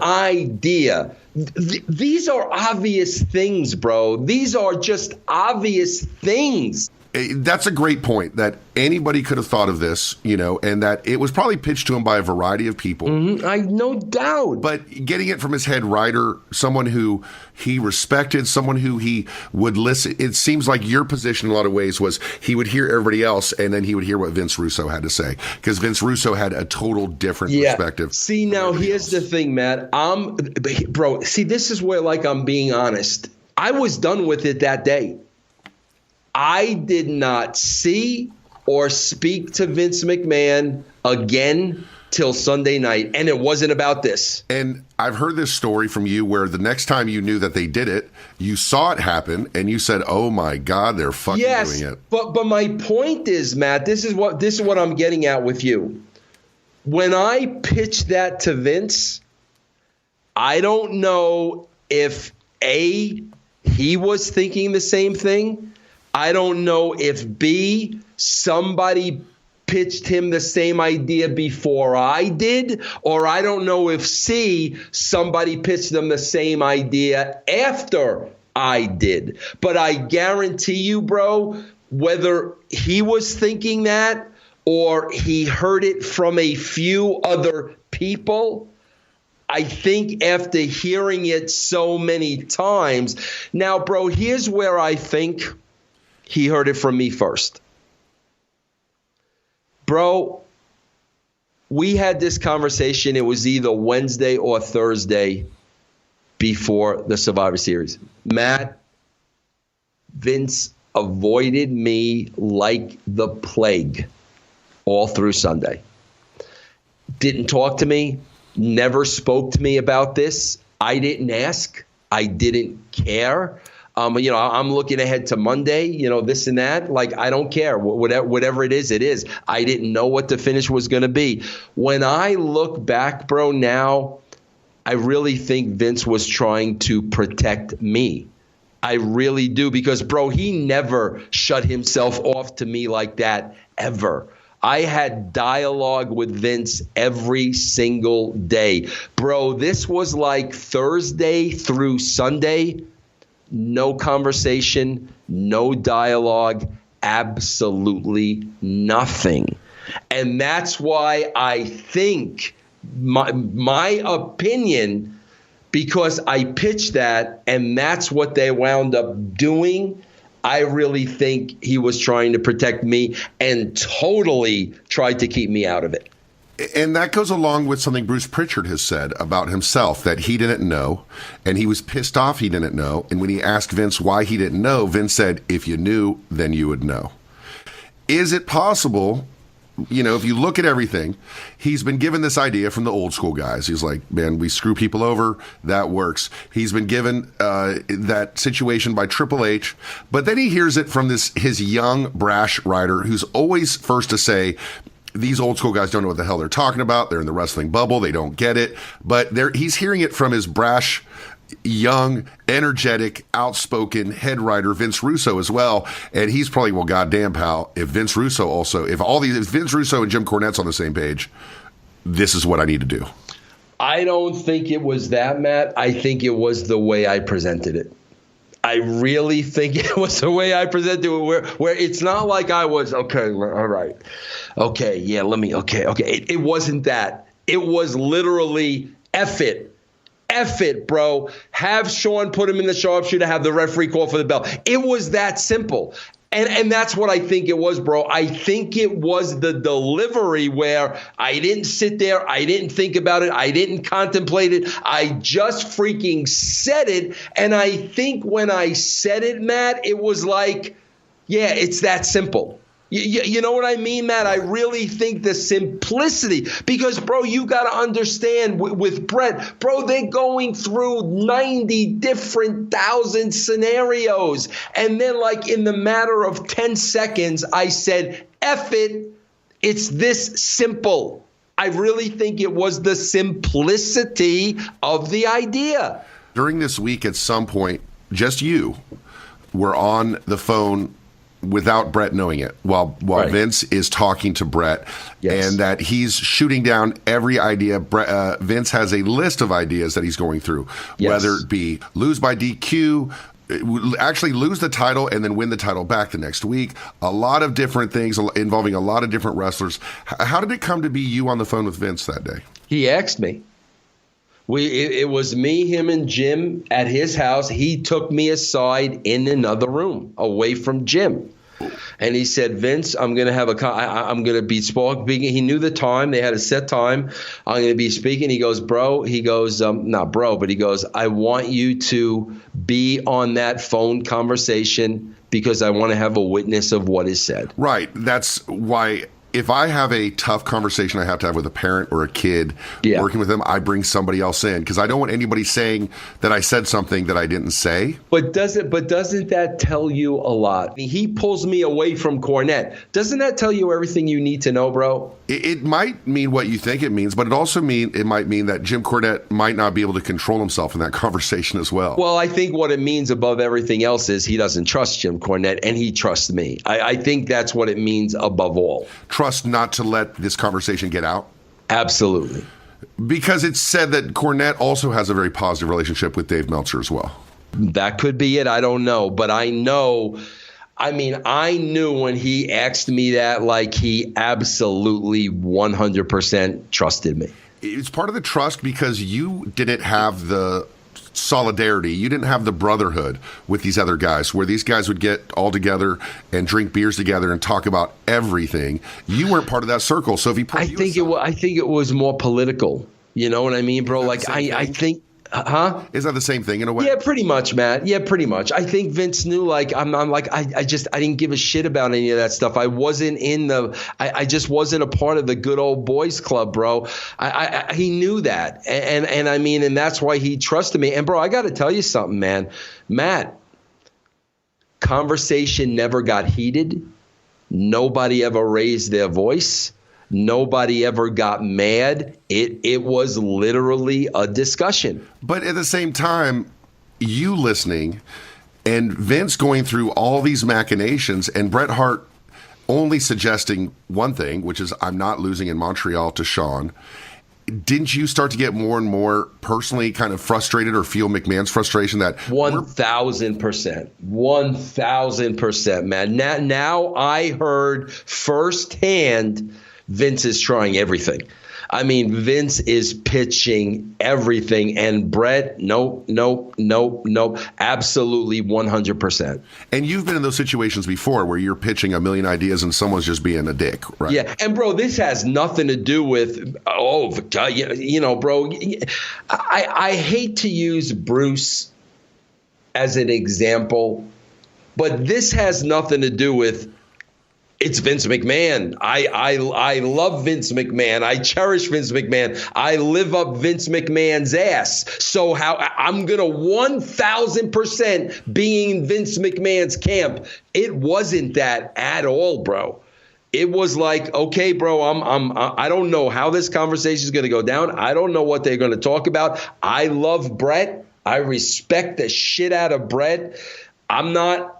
idea. These are obvious things, bro. These are just obvious things. That's a great point, that anybody could have thought of this, you know, and that it was probably pitched to him by a variety of people. Mm-hmm. I no doubt. But getting it from his head writer, someone who he respected, someone who he would listen. It seems like your position in a lot of ways was he would hear everybody else, and then he would hear what Vince Russo had to say, because Vince Russo had a total different perspective. See, now here's the thing, Matt. Bro, see, this is where, like, I'm being honest. I was done with it that day. I did not see or speak to Vince McMahon again till Sunday night, and it wasn't about this. And I've heard this story from you where the next time you knew that they did it, you saw it happen, and you said, "Oh my God, they're fucking doing it." But my point is, Matt, this is what I'm getting at with you. When I pitched that to Vince, I don't know if A, he was thinking the same thing. I don't know if B, somebody pitched him the same idea before I did, or I don't know if C, somebody pitched them the same idea after I did. But I guarantee you, bro, whether he was thinking that or he heard it from a few other people, I think after hearing it so many times. Now, bro, here's where I think he heard it from me first. Bro, we had this conversation. It was either Wednesday or Thursday before the Survivor Series. Matt, Vince avoided me like the plague all through Sunday. Didn't talk to me, never spoke to me about this. I didn't ask. I didn't care. You know, I'm looking ahead to Monday, you know, this and that. Like, I don't care. Whatever it is, it is. I didn't know what the finish was going to be. When I look back, bro, now, I really think Vince was trying to protect me. I really do, because, bro, he never shut himself off to me like that, ever. I had dialogue with Vince every single day. Bro, this was like Thursday through Sunday. No conversation, no dialogue, absolutely nothing. And that's why I think my opinion, because I pitched that and that's what they wound up doing, I really think he was trying to protect me and totally tried to keep me out of it. And that goes along with something Bruce Pritchard has said about himself, that he didn't know, and he was pissed off he didn't know. And when he asked Vince why he didn't know, Vince said, "If you knew, then you would know." Is it possible, you know, if you look at everything, he's been given this idea from the old school guys. He's like, man, we screw people over. That works. He's been given that situation by Triple H, but then he hears it from his young, brash writer who's always first to say, these old school guys don't know what the hell they're talking about. They're in the wrestling bubble. They don't get it. But he's hearing it from his brash, young, energetic, outspoken head writer, Vince Russo, as well. And he's probably, well, goddamn, pal, if Vince Russo and Jim Cornette's on the same page, this is what I need to do. I don't think it was that, Matt. I think it was the way I presented it. I really think it was the way I presented it, where it's not like I was, okay, all right, okay, yeah, okay. It wasn't that. It was literally, F it, bro. Have Sean put him in the sharpshooter, have the referee call for the bell. It was that simple. And that's what I think it was, bro. I think it was the delivery where I didn't sit there. I didn't think about it. I didn't contemplate it. I just freaking said it. And I think when I said it, Matt, it was like, yeah, it's that simple. You know what I mean, Matt? I really think the simplicity, because, bro, you got to understand with Bret, bro, they're going through 90 different thousand scenarios. And then, like, in the matter of 10 seconds, I said, F it, it's this simple. I really think it was the simplicity of the idea. During this week, at some point, just you were on the phone without Bret knowing it while Right. Vince is talking to Bret, Yes. and that he's shooting down every idea. Vince has a list of ideas that he's going through, Yes. whether it be lose by DQ, actually lose the title and then win the title back the next week. A lot of different things involving a lot of different wrestlers. How did it come to be you on the phone with Vince that day? He asked me. It was me, him, and Jim at his house. He took me aside in another room away from Jim. And he said, Vince, I'm going to have I'm going to be speaking. He knew the time. They had a set time. I'm going to be speaking. He goes, bro, not bro, but he goes, I want you to be on that phone conversation because I want to have a witness of what is said. Right. That's why if I have a tough conversation I have to have with a parent or a kid working with them, I bring somebody else in because I don't want anybody saying that I said something that I didn't say. But doesn't that tell you a lot? He pulls me away from Cornette. Doesn't that tell you everything you need to know, bro? It might mean what you think it means, but it might mean that Jim Cornette might not be able to control himself in that conversation as well. Well, I think what it means above everything else is he doesn't trust Jim Cornette, and he trusts me. I think that's what it means above all. Trust not to let this conversation get out? Absolutely. Because it's said that Cornette also has a very positive relationship with Dave Meltzer as well. That could be it. I don't know. But I know, I knew when he asked me that, like he absolutely 100% trusted me. It's part of the trust because you didn't have the solidarity. You didn't have the brotherhood with these other guys where these guys would get all together and drink beers together and talk about everything. You weren't part of that circle. So if he put I think it was more political. You know what I mean, bro? Like I think Is that the same thing in a way? Yeah, pretty much, Matt. Yeah, pretty much. I think Vince knew, like, I didn't give a shit about any of that stuff. I wasn't I just wasn't a part of the good old boys club, bro. He knew that. And that's why he trusted me. And bro, I got to tell you something, man. Matt, conversation never got heated. Nobody ever raised their voice. Nobody ever got mad. It was literally a discussion. But at the same time, you listening and Vince going through all these machinations and Bret Hart only suggesting one thing, which is I'm not losing in Montreal to Shawn. Didn't you start to get more and more personally kind of frustrated or feel McMahon's frustration that 1,000%, 1,000%, man. Now I heard firsthand Vince is trying everything. I mean, Vince is pitching everything, and Bret, nope, absolutely 100%. And you've been in those situations before where you're pitching a million ideas and someone's just being a dick, right? Yeah, and bro, this has nothing to do with, bro, I hate to use Bruce as an example, but this has nothing to do with, it's Vince McMahon. I love Vince McMahon. I cherish Vince McMahon. I live up Vince McMahon's ass. So I'm going to 1,000% be in Vince McMahon's camp. It wasn't that at all, bro. It was like, okay, bro, I don't know how this conversation is going to go down. I don't know what they're going to talk about. I love Bret. I respect the shit out of Bret. I'm not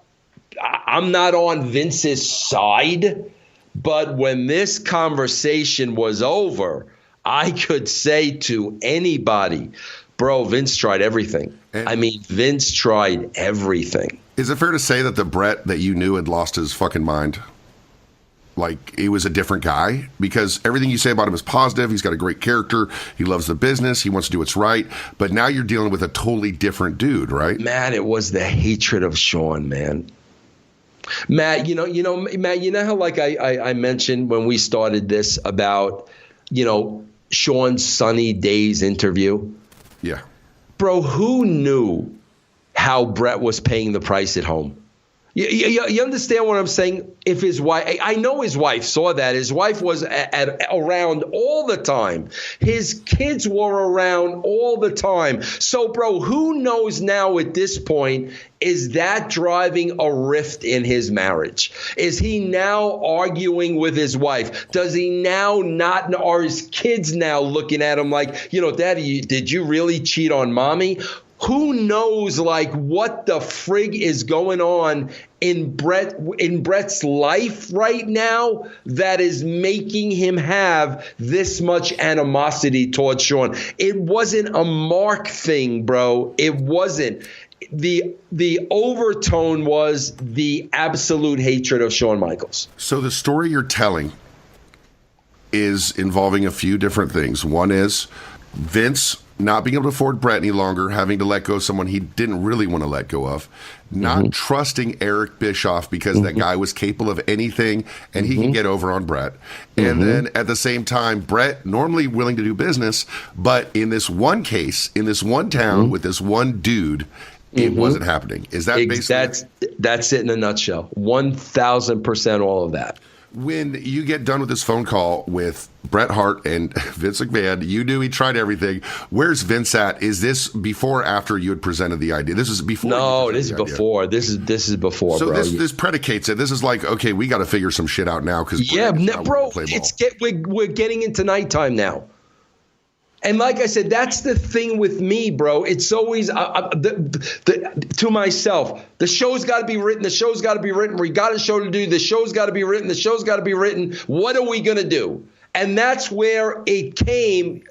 on Vince's side, but when this conversation was over, I could say to anybody, bro, Vince tried everything. Vince tried everything. Is it fair to say that the Bret that you knew had lost his fucking mind? Like, he was a different guy? Because everything you say about him is positive. He's got a great character. He loves the business. He wants to do what's right. But now you're dealing with a totally different dude, right? Man, it was the hatred of Shawn, man. Matt, Matt, you know how like I mentioned when we started this about, Shawn's Sunny Days interview? Yeah. Bro, who knew how Bret was paying the price at home? You understand what I'm saying? If his wife, I know his wife saw that. His wife was around all the time. His kids were around all the time. So, bro, who knows now at this point, is that driving a rift in his marriage? Is he now arguing with his wife? Does he now not, are his kids now looking at him like, Daddy, did you really cheat on mommy? Who knows, like, what the frig is going on in Bret's life right now that is making him have this much animosity towards Shawn. It wasn't a Mark thing, bro. It wasn't. The overtone was the absolute hatred of Shawn Michaels. So the story you're telling is involving a few different things. One is Vince not being able to afford Bret any longer, having to let go of someone he didn't really want to let go of, not trusting Eric Bischoff because that guy was capable of anything and he can get over on Bret. And then at the same time, Bret normally willing to do business, but in this one case, in this one town with this one dude, it wasn't happening. Is that basically that's it in a nutshell? 1,000% all of that. When you get done with this phone call with Bret Hart and Vince McMahon, you knew he tried everything. Where's Vince at? Is this before or after you had presented the idea? This is before. No, this is before. This is before. So bro. this predicates it. This is like, okay, we got to figure some shit out now because bro, we're getting into nighttime now. And like I said, that's the thing with me, bro. It's always to myself, the show's got to be written. The show's got to be written. We got a show to do. The show's got to be written. The show's got to be written. What are we going to do? And that's where it came.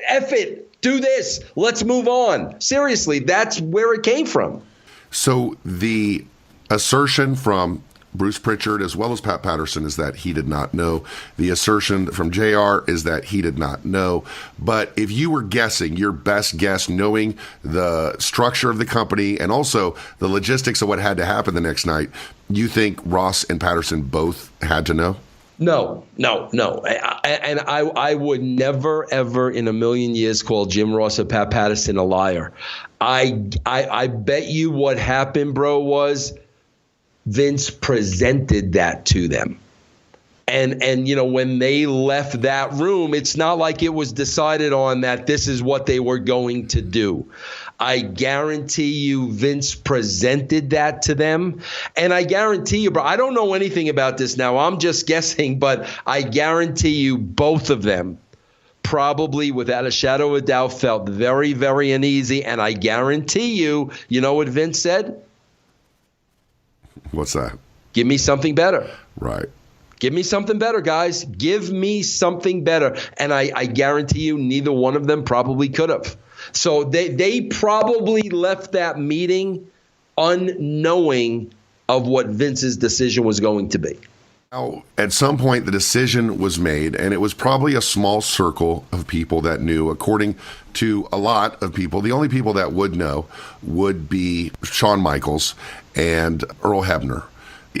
F it. Do this. Let's move on. Seriously, that's where it came from. So the assertion from Bruce Pritchard as well as Pat Patterson is that he did not know. The assertion from JR is that he did not know. But if you were guessing, your best guess, knowing the structure of the company and also the logistics of what had to happen the next night, you think Ross and Patterson both had to know? No. And I would never, ever in a million years call Jim Ross or Pat Patterson a liar. I bet you what happened, bro, was Vince presented that to them. And you know, when they left that room, it's not like it was decided on that this is what they were going to do. I guarantee you Vince presented that to them. And I guarantee you, bro, I don't know anything about this now. I'm just guessing, but I guarantee you both of them probably without a shadow of a doubt felt very, very uneasy. And I guarantee you, you know what Vince said? What's that? Give me something better. Right. Give me something better, guys. Give me something better. And I guarantee you neither one of them probably could have. So they probably left that meeting unknowing of what Vince's decision was going to be. Now, at some point, the decision was made, and it was probably a small circle of people that knew. According to a lot of people, the only people that would know would be Shawn Michaels and Earl Hebner.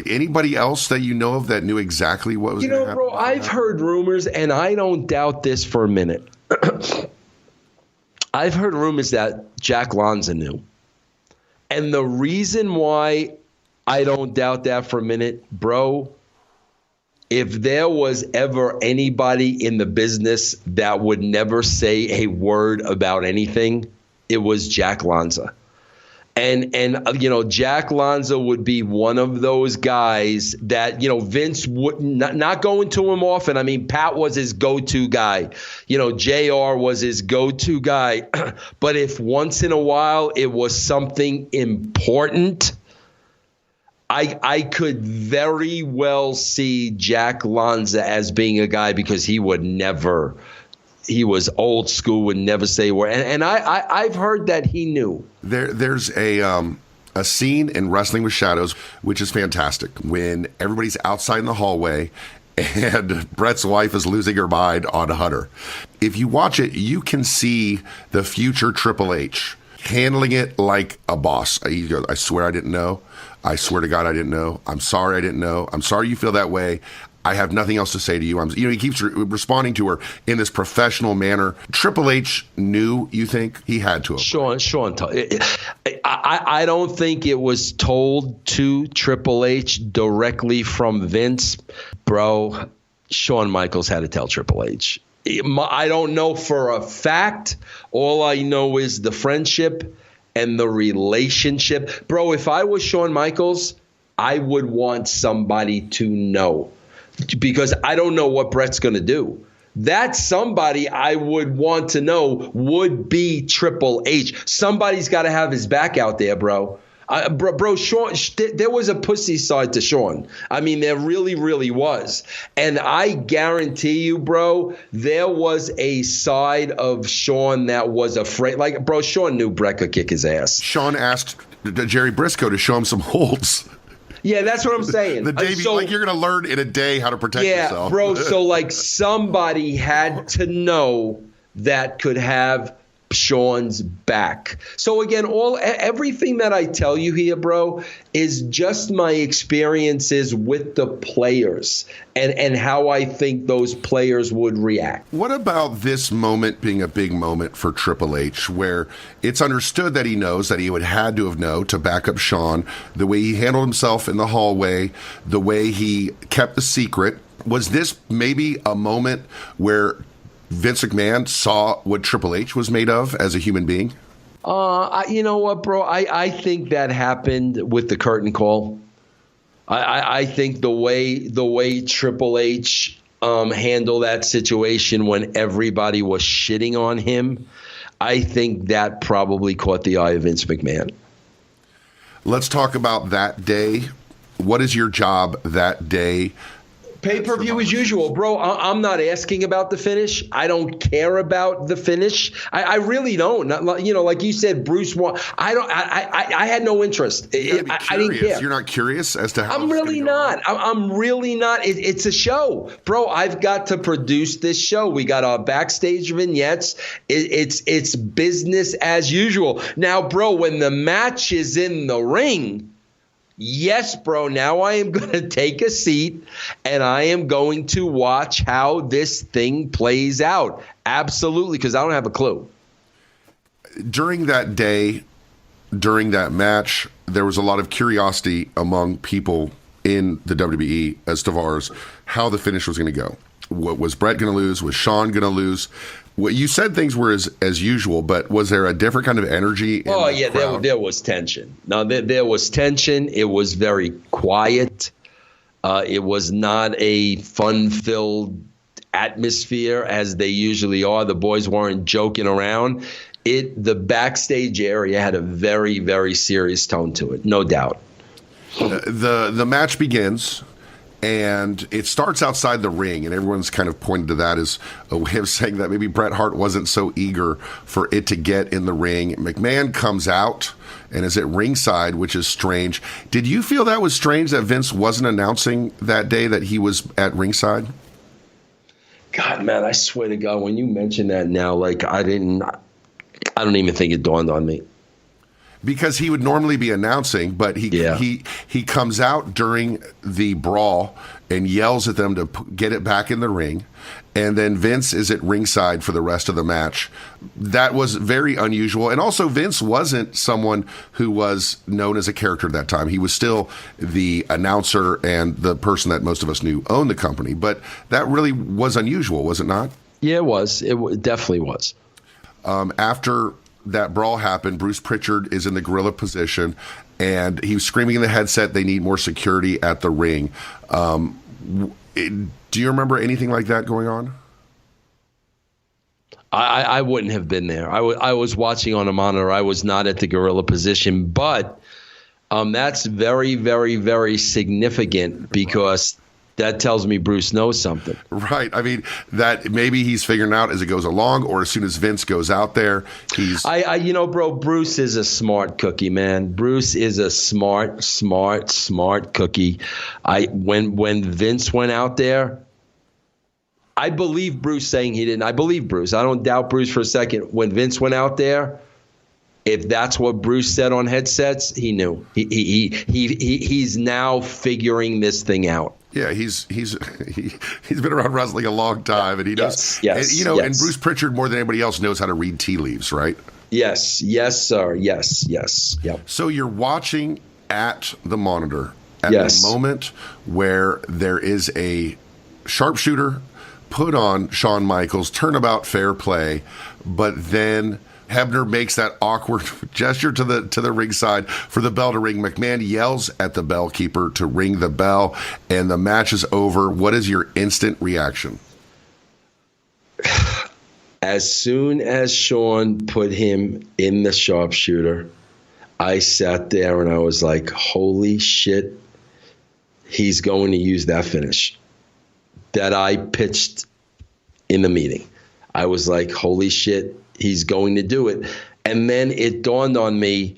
Anybody else that you know of that knew exactly what was going to happen? Bro, I've heard rumors, and I don't doubt this for a minute. I've heard rumors that Jack Lanza knew. And the reason why I don't doubt that for a minute, bro, if there was ever anybody in the business that would never say a word about anything, it was Jack Lanza. And you know, Jack Lanza would be one of those guys that, you know, Vince would not going to him often. I mean, Pat was his go-to guy. You know, JR was his go-to guy. But if once in a while it was something important, I could very well see Jack Lanza as being a guy because he would never – he was old school, would never say a word. And I've heard that he knew. There's a scene in Wrestling with Shadows, which is fantastic, when everybody's outside in the hallway and Bret's wife is losing her mind on Hunter. If you watch it, you can see the future Triple H handling it like a boss. He goes, I swear I didn't know. I swear to God I didn't know. I'm sorry I didn't know. I'm sorry you feel that way. I have nothing else to say to you. He keeps responding to her in this professional manner. Triple H knew, you think? He had to have. Sean, I don't think it was told to Triple H directly from Vince. Bro, Shawn Michaels had to tell Triple H. I don't know for a fact. All I know is the friendship and the relationship. Bro, if I was Shawn Michaels, I would want somebody to know. Because I don't know what Bret's going to do. That's somebody I would want to know would be Triple H. Somebody's got to have his back out there, bro. Bro, Sean, there was a pussy side to Sean. I mean, there really, really was. And I guarantee you, bro, there was a side of Sean that was afraid. Like, bro, Sean knew Bret could kick his ass. Sean asked Jerry Briscoe to show him some holds. Yeah, that's what I'm saying. The day, like you're going to learn in a day how to protect yourself. Yeah, bro. So, like, somebody had to know that could have Sean's back. So again, everything that I tell you here, bro, is just my experiences with the players and how I think those players would react. What about this moment being a big moment for Triple H, where it's understood that he knows that he would had to have known to back up Sean, the way he handled himself in the hallway, the way he kept the secret? Was this maybe a moment where Vince McMahon saw what Triple H was made of as a human being? You know what, bro? I think that happened with the curtain call. I think the way Triple H handled that situation when everybody was shitting on him, I think that probably caught the eye of Vince McMahon. Let's talk about that day. What is your job that day? Pay-per-view as usual, bro. I'm not asking about the finish. I don't care about the finish. I really don't. Like you said, Bruce won. I had no interest. I didn't care. You're not curious as to how. I'm really not. I'm really not. It's a show, bro. I've got to produce this show. We got our backstage vignettes. It's business as usual. Now, bro, when the match is in the ring. Yes, bro, now I am going to take a seat and I am going to watch how this thing plays out. Absolutely, because I don't have a clue. During that day, during that match, there was a lot of curiosity among people in the WWE as far as how the finish was going to go. What was Bret going to lose? Was Sean going to lose? Well, you said things were as usual, but was there a different kind of energy? There was tension. No, there was tension. It was very quiet. It was not a fun-filled atmosphere as they usually are. The boys weren't joking around. The backstage area had a very, very serious tone to it, no doubt. The match begins. And it starts outside the ring, and everyone's kind of pointed to that as a way of saying that maybe Bret Hart wasn't so eager for it to get in the ring. McMahon comes out and is at ringside, which is strange. Did you feel that was strange that Vince wasn't announcing that day that he was at ringside? God, man, I swear to God, when you mention that now, like I don't even think it dawned on me. Because he would normally be announcing, but he comes out during the brawl and yells at them to get it back in the ring, and then Vince is at ringside for the rest of the match. That was very unusual, and also Vince wasn't someone who was known as a character at that time. He was still the announcer and the person that most of us knew owned the company, but that really was unusual, was it not? Yeah, it was. It definitely was. After that brawl happened, Bruce Pritchard is in the gorilla position, and he was screaming in the headset, they need more security at the ring. Do you remember anything like that going on? I wouldn't have been there. I was watching on a monitor. I was not at the gorilla position, but that's very, very, very significant because that tells me Bruce knows something. Right. I mean, that maybe he's figuring out as it goes along, or as soon as Vince goes out there, he's... bro, Bruce is a smart cookie, man. Bruce is a smart cookie. When Vince went out there, I believe Bruce saying he didn't. I believe Bruce. I don't doubt Bruce for a second. When Vince went out there, if that's what Bruce said on headsets, he knew. He's now figuring this thing out. Yeah, he's been around wrestling a long time, and he knows. Yes. And, and Bruce Pritchard more than anybody else knows how to read tea leaves, right? Yes, sir. Yes. Yep. So you're watching at the monitor at the moment where there is a sharpshooter put on Shawn Michaels, turnabout fair play, but then Hebner makes that awkward gesture to the ringside for the bell to ring. McMahon yells at the bellkeeper to ring the bell, and the match is over. What is your instant reaction? As soon as Sean put him in the sharpshooter, I sat there and I was like, holy shit, he's going to use that finish that I pitched in the meeting. I was like, holy shit, he's going to do it. And then it dawned on me,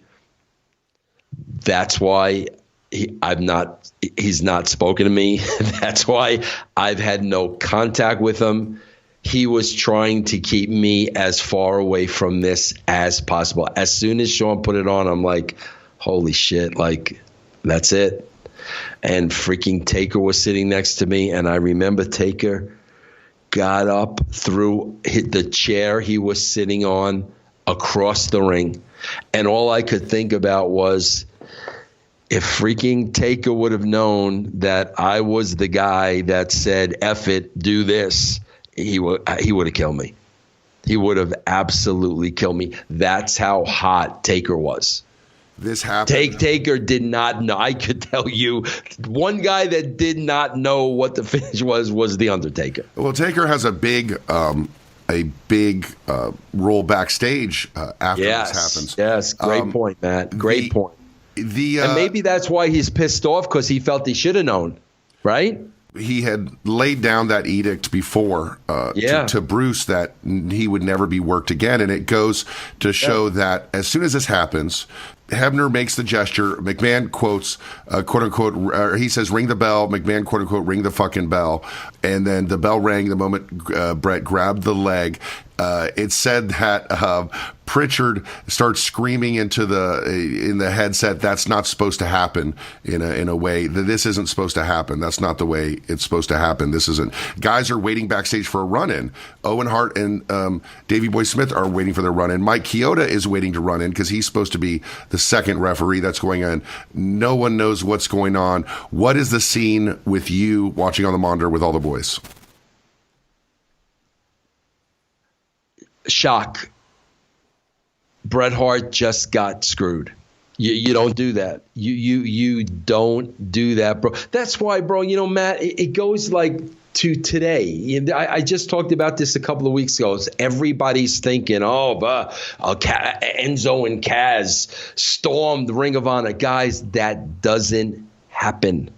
that's why he's not spoken to me. That's why I've had no contact with him. He was trying to keep me as far away from this as possible. As soon as Sean put it on, I'm like, holy shit, like, that's it. And freaking Taker was sitting next to me, and I remember Taker got up, hit the chair he was sitting on across the ring. And all I could think about was, if freaking Taker would have known that I was the guy that said, F it, do this, he would have killed me. He would have absolutely killed me. That's how hot Taker was. This happened. Taker did not know. I could tell you, one guy that did not know what the finish was The Undertaker. Well, Taker has a big role backstage after this happens. Yes, great point, Matt. Great point. And maybe that's why he's pissed off, because he felt he should have known, right? He had laid down that edict before to Bruce that he would never be worked again. And it goes to show that as soon as this happens, Hebner makes the gesture. McMahon quotes, quote unquote, he says, ring the bell. McMahon, quote unquote, ring the fucking bell. And then the bell rang the moment Bret grabbed the leg. It said that Pritchard starts screaming in the headset, that's not supposed to happen in a way that this isn't supposed to happen. That's not the way it's supposed to happen. This isn't. Guys are waiting backstage for a run-in. Owen Hart and Davey Boy Smith are waiting for their run-in. Mike Chioda is waiting to run in because he's supposed to be the second referee that's going in. No one knows what's going on. What is the scene with you watching on the monitor with all the boys? Shock. Bret Hart just got screwed. You don't do that. You don't do that, bro. That's why, bro, Matt, it goes like to today. I just talked about this a couple of weeks ago. Everybody's thinking, Enzo and Kaz stormed Ring of Honor. Guys, that doesn't happen.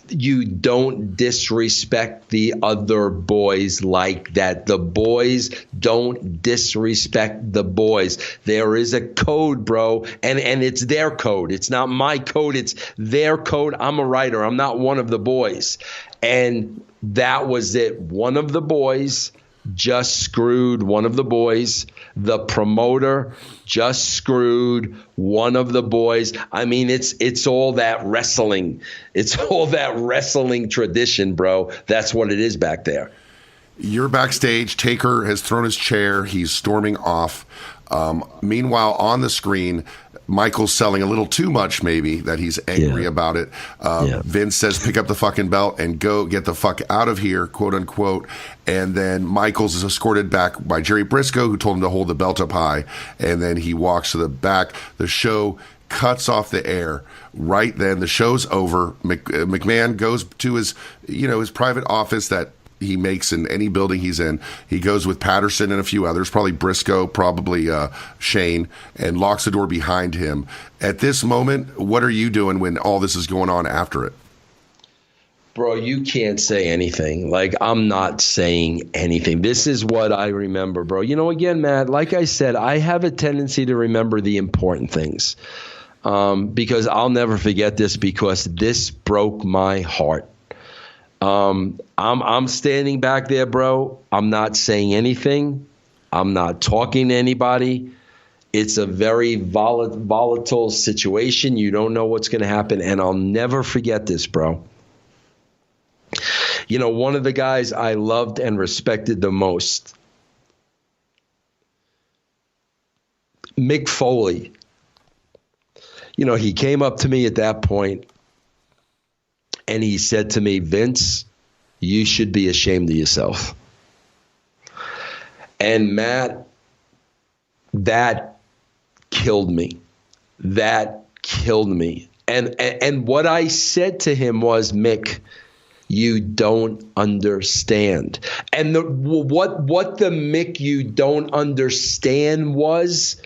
You don't disrespect the other boys like that. The boys don't disrespect the boys. There is a code, bro, and it's their code. It's not my code. It's their code. I'm a writer. I'm not one of the boys. And that was it. One of the boys just screwed one of the boys. The promoter just screwed one of the boys. I mean, it's all that wrestling. It's all that wrestling tradition, bro. That's what it is back there. You're backstage. Taker has thrown his chair. He's storming off. Meanwhile, on the screen, Michael's selling a little too much, maybe, that he's angry about it. Vince says, pick up the fucking belt and go get the fuck out of here, quote unquote. And then Michaels is escorted back by Jerry Briscoe, who told him to hold the belt up high. And then he walks to the back. The show cuts off the air. Right then, the show's over. McMahon goes to his private office that he makes in any building he's in. He goes with Patterson and a few others, probably Briscoe, probably Shane, and locks the door behind him. At this moment, what are you doing when all this is going on after it? Bro, you can't say anything. Like, I'm not saying anything. This is what I remember, bro. Again, Matt, like I said, I have a tendency to remember the important things because I'll never forget this, because this broke my heart. I'm standing back there, bro. I'm not saying anything. I'm not talking to anybody. It's a very volatile situation. You don't know what's going to happen. And I'll never forget this, bro. One of the guys I loved and respected the most, Mick Foley. He came up to me at that point and he said to me, Vince, you should be ashamed of yourself. And Matt, that killed me. That killed me. And what I said to him was, Mick, you don't understand. And what the Mick you don't understand was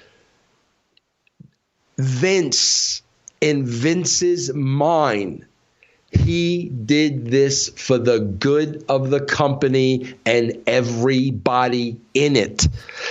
Vince, in Vince's mind, he did this for the good of the company and everybody in it.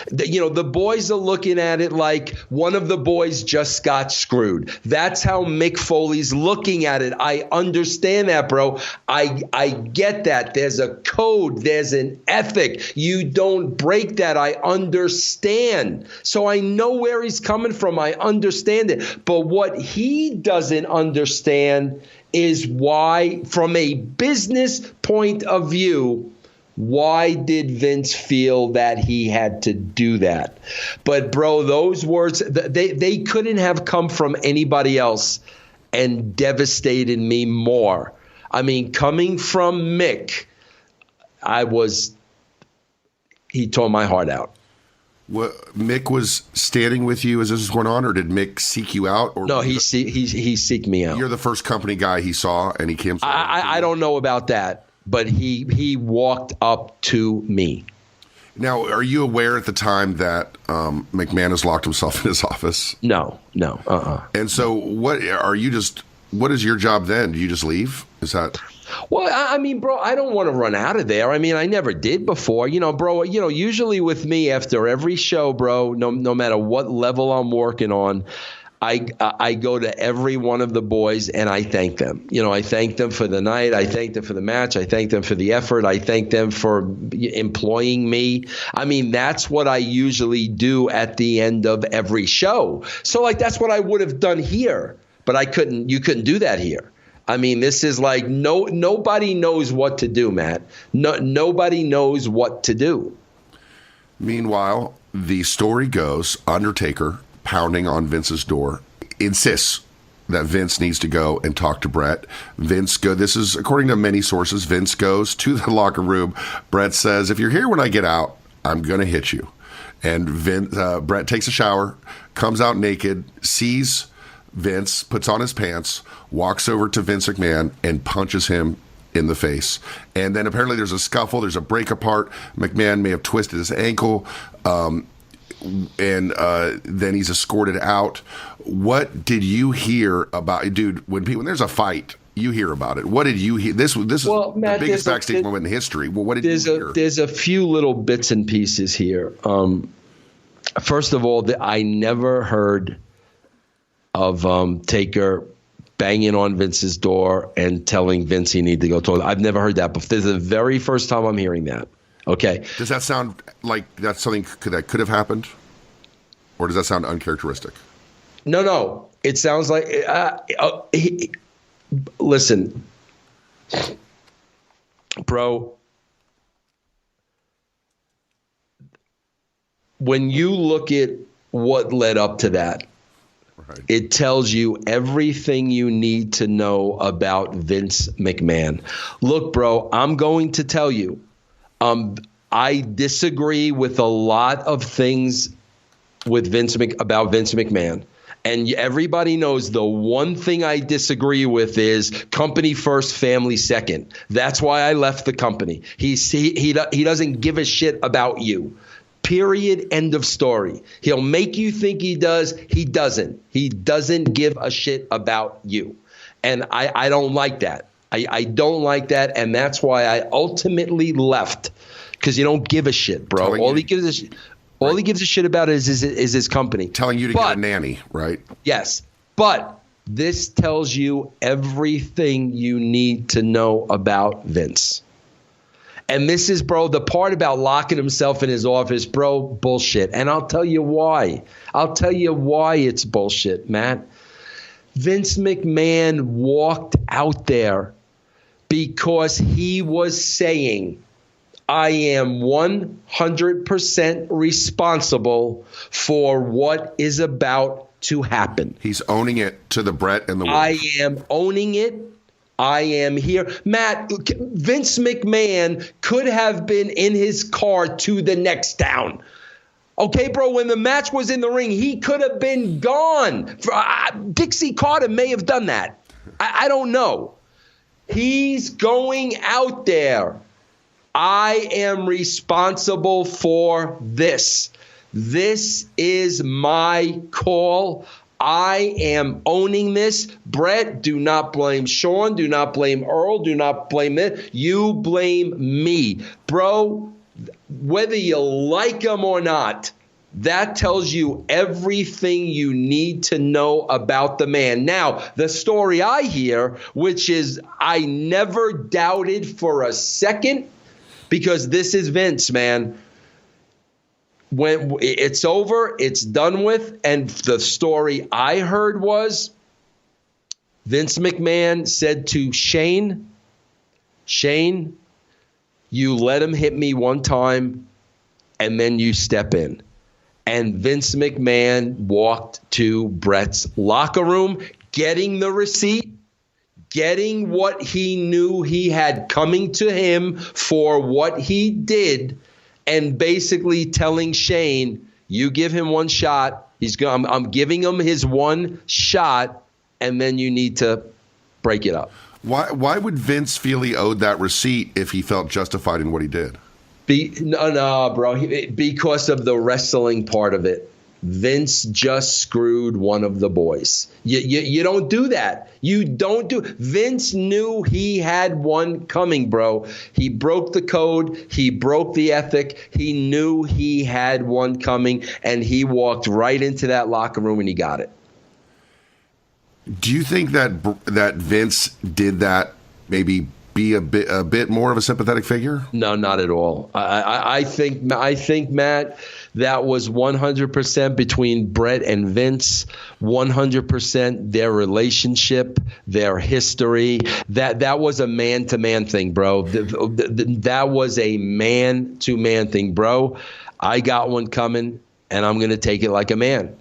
The boys are looking at it like one of the boys just got screwed. That's how Mick Foley's looking at it. I understand that, bro. I get that. There's a code. There's an ethic. You don't break that. I understand. So I know where he's coming from. I understand it. But what he doesn't understand is why, from a business point of view, why did Vince feel that he had to do that? But, bro, those words, they couldn't have come from anybody else and devastated me more. I mean, coming from Mick, he tore my heart out. What, Mick was standing with you as this was going on, or did Mick seek you out? Or no, he seeked me out. You're the first company guy he saw, and he came. I don't know about that, but he walked up to me. Now, are you aware at the time that McMahon has locked himself in his office? No. And so, what is your job then? Do you just leave? Is that? Well, I mean, bro, I don't want to run out of there. I mean, I never did before. Bro, usually with me after every show, bro, no matter what level I'm working on, I go to every one of the boys and I thank them. I thank them for the night. I thank them for the match. I thank them for the effort. I thank them for employing me. I mean, that's what I usually do at the end of every show. So, that's what I would have done here, but you couldn't do that here. I mean, this is like nobody knows what to do, Matt. Nobody knows what to do. Meanwhile, the story goes, Undertaker, pounding on Vince's door, insists that Vince needs to go and talk to Bret. This is according to many sources, Vince goes to the locker room. Bret says, if you're here when I get out, I'm going to hit you. And Bret takes a shower, comes out naked, sees Vince, puts on his pants, walks over to Vince McMahon and punches him in the face. And then apparently there's a scuffle, there's a break apart. McMahon may have twisted his ankle, and then he's escorted out. What did you hear about, dude, when there's a fight, you hear about it. What did you hear? This is Matt, the biggest backstage moment in history. Well, what did you hear? There's a few little bits and pieces here. First of all, I never heard of Taker banging on Vince's door and telling Vince he needed to go talk. I've never heard that before. This is the very first time I'm hearing that. Okay. Does that sound like that's something that could have happened? Or does that sound uncharacteristic? No. It sounds like listen, bro, when you look at what led up to that, right, it tells you everything you need to know about Vince McMahon. Look, bro, I'm going to tell you, I disagree with a lot of things with about Vince McMahon. And everybody knows the one thing I disagree with is company first, family second. That's why I left the company. He doesn't give a shit about you. Period. End of story. He'll make you think he does. He doesn't. He doesn't give a shit about you. And I don't like that. I don't like that. And that's why I ultimately left, because you don't give a shit, bro. All he gives a shit about is his company. Telling you to get a nanny, right? Yes. But this tells you everything you need to know about Vince. And this is, bro, the part about locking himself in his office, bro, bullshit. And I'll tell you why. I'll tell you why it's bullshit, Matt. Vince McMahon walked out there because he was saying, I am 100% responsible for what is about to happen. He's owning it to the Bret and the Wolf. I am owning it. I am here. Matt, Vince McMahon could have been in his car to the next town. Okay, bro, when the match was in the ring, he could have been gone. Dixie Carter may have done that. I don't know. He's going out there. I am responsible for this. This is my call. I am owning this. Bret, do not blame Sean. Do not blame Earl. Do not blame it. You blame me. Bro, whether you like him or not, that tells you everything you need to know about the man. Now, the story I hear, which is I never doubted for a second, because this is Vince, man. When it's over, it's done with. And the story I heard was Vince McMahon said to Shane, you let him hit me one time and then you step in. And Vince McMahon walked to Bret's locker room, getting the receipt, getting what he knew he had coming to him for what he did, and basically telling Shane, you give him one shot. I'm giving him his one shot, and then you need to break it up. Why would Vince feel he owed that receipt if he felt justified in what he did? No, bro. Because of the wrestling part of it. Vince just screwed one of the boys. You don't do that. You don't do. Vince knew he had one coming, bro. He broke the code. He broke the ethic. He knew he had one coming, and he walked right into that locker room and he got it. Do you think that Vince did that maybe be a bit more of a sympathetic figure? No, not at all. I think Matt, that was 100% between Bret and Vince, 100% their relationship, their history. That was a man-to-man thing, bro. That was a man-to-man thing, bro. I got one coming, and I'm going to take it like a man.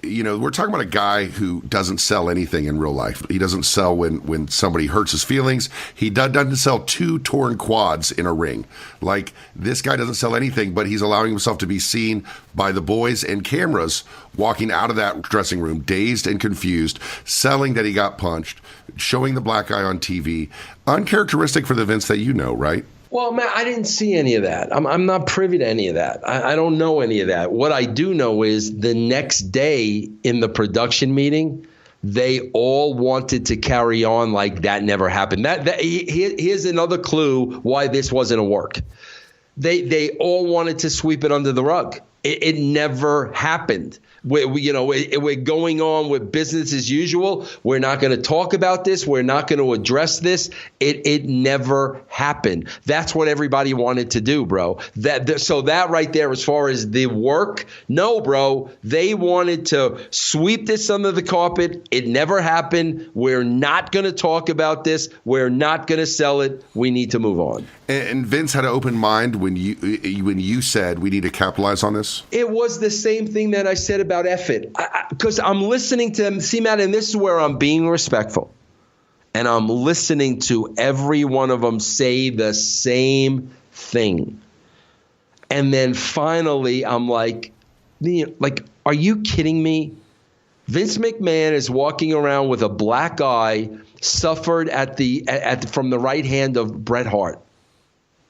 You know, we're talking about a guy who doesn't sell anything in real life. He doesn't sell when somebody hurts his feelings. He doesn't sell 2 torn quads in a ring. Like, this guy doesn't sell anything, but he's allowing himself to be seen by the boys and cameras walking out of that dressing room, dazed and confused, selling that he got punched, showing the black guy on TV. Uncharacteristic for the Vince that you know, right? Well, Matt, I didn't see any of that. I'm not privy to any of that. I don't know any of that. What I do know is the next day in the production meeting, they all wanted to carry on like that never happened. Here's another clue why this wasn't a work. They all wanted to sweep it under the rug. It never happened. We're going on with business as usual. We're not going to talk about this. We're not going to address this. It never happened. That's what everybody wanted to do, bro. So that right there, as far as the work, no, bro. They wanted to sweep this under the carpet. It never happened. We're not going to talk about this. We're not going to sell it. We need to move on. And Vince had an open mind when you said we need to capitalize on this? It was the same thing that I said about F it. Because I'm listening to him. See, Matt, and this is where I'm being respectful. And I'm listening to every one of them say the same thing. And then finally, I'm like, are you kidding me? Vince McMahon is walking around with a black eye, suffered from the right hand of Bret Hart.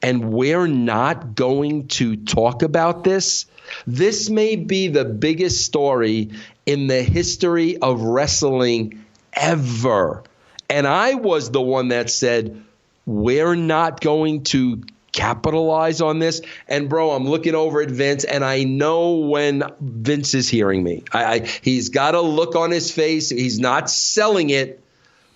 And we're not going to talk about this. This may be the biggest story in the history of wrestling ever. And I was the one that said, we're not going to capitalize on this. And, bro, I'm looking over at Vince, and I know when Vince is hearing me. He's got a look on his face. He's not selling it,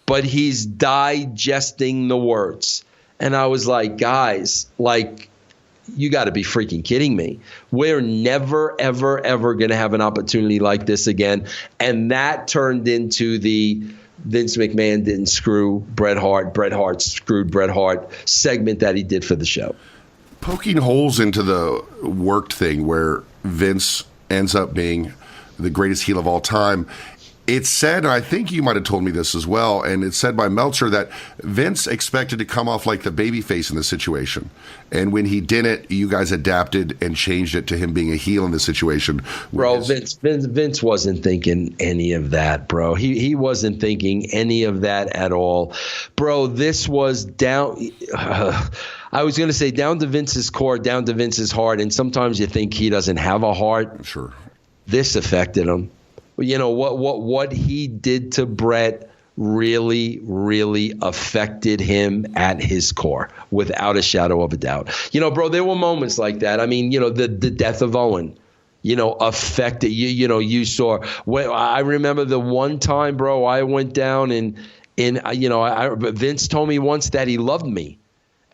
but he's digesting the words. And I was like, guys, you got to be freaking kidding me. We're never, ever, ever going to have an opportunity like this again. And that turned into the Vince McMahon didn't screw Bret Hart. Bret Hart screwed Bret Hart segment that he did for the show. Poking holes into the worked thing where Vince ends up being the greatest heel of all time. It's said, and I think you might have told me this as well, and it's said by Meltzer that Vince expected to come off like the babyface in the situation. And when he didn't, you guys adapted and changed it to him being a heel in the situation. Bro, Vince wasn't thinking any of that, bro. He wasn't thinking any of that at all. Bro, this was down I was going to say down to Vince's core, down to Vince's heart, and sometimes you think he doesn't have a heart. Sure. This affected him. You know, what he did to Bret really, really affected him at his core, without a shadow of a doubt. You know, bro, there were moments like that. I mean, you know, the death of Owen, you know, affected you. You know, you saw. I remember the one time, bro, I went down and you know, Vince told me once that he loved me.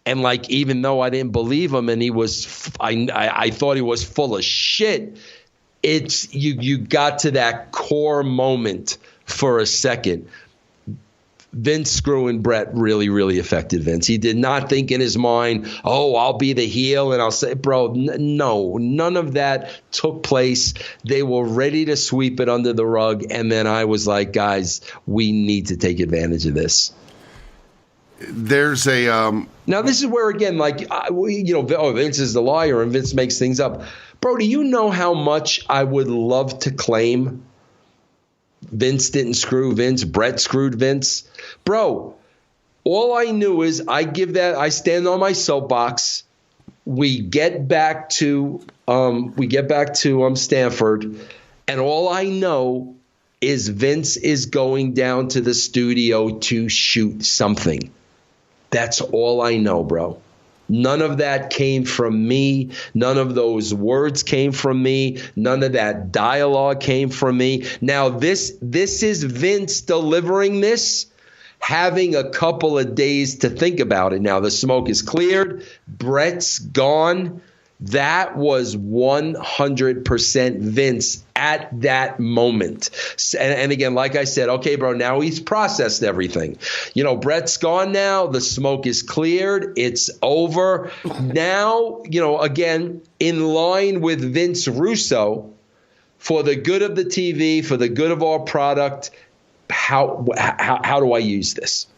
And like, even though I didn't believe him and he was, I thought he was full of shit. It's you got to that core moment for a second. Vince screwing Bret really, really affected Vince. He did not think in his mind, oh, I'll be the heel and I'll say, bro, no, none of that took place. They were ready to sweep it under the rug. And then I was like, guys, we need to take advantage of this. There's a now this is where, again, like, you know, Vince is the liar and Vince makes things up. Bro, do you know how much I would love to claim Vince didn't screw Vince, Bret screwed Vince? Bro, all I knew is I stand on my soapbox. We get back to Stanford, and all I know is Vince is going down to the studio to shoot something. That's all I know, bro. None of that came from me. None of those words came from me. None of that dialogue came from me. Now, this is Vince delivering this, having a couple of days to think about it. Now, the smoke is cleared. Bret's gone. That was 100% Vince at that moment. And again, like I said, okay, bro, now he's processed everything. You know, Bret's gone now. The smoke is cleared. It's over. Now, you know, again, in line with Vince Russo, for the good of the TV, for the good of our product, how do I use this?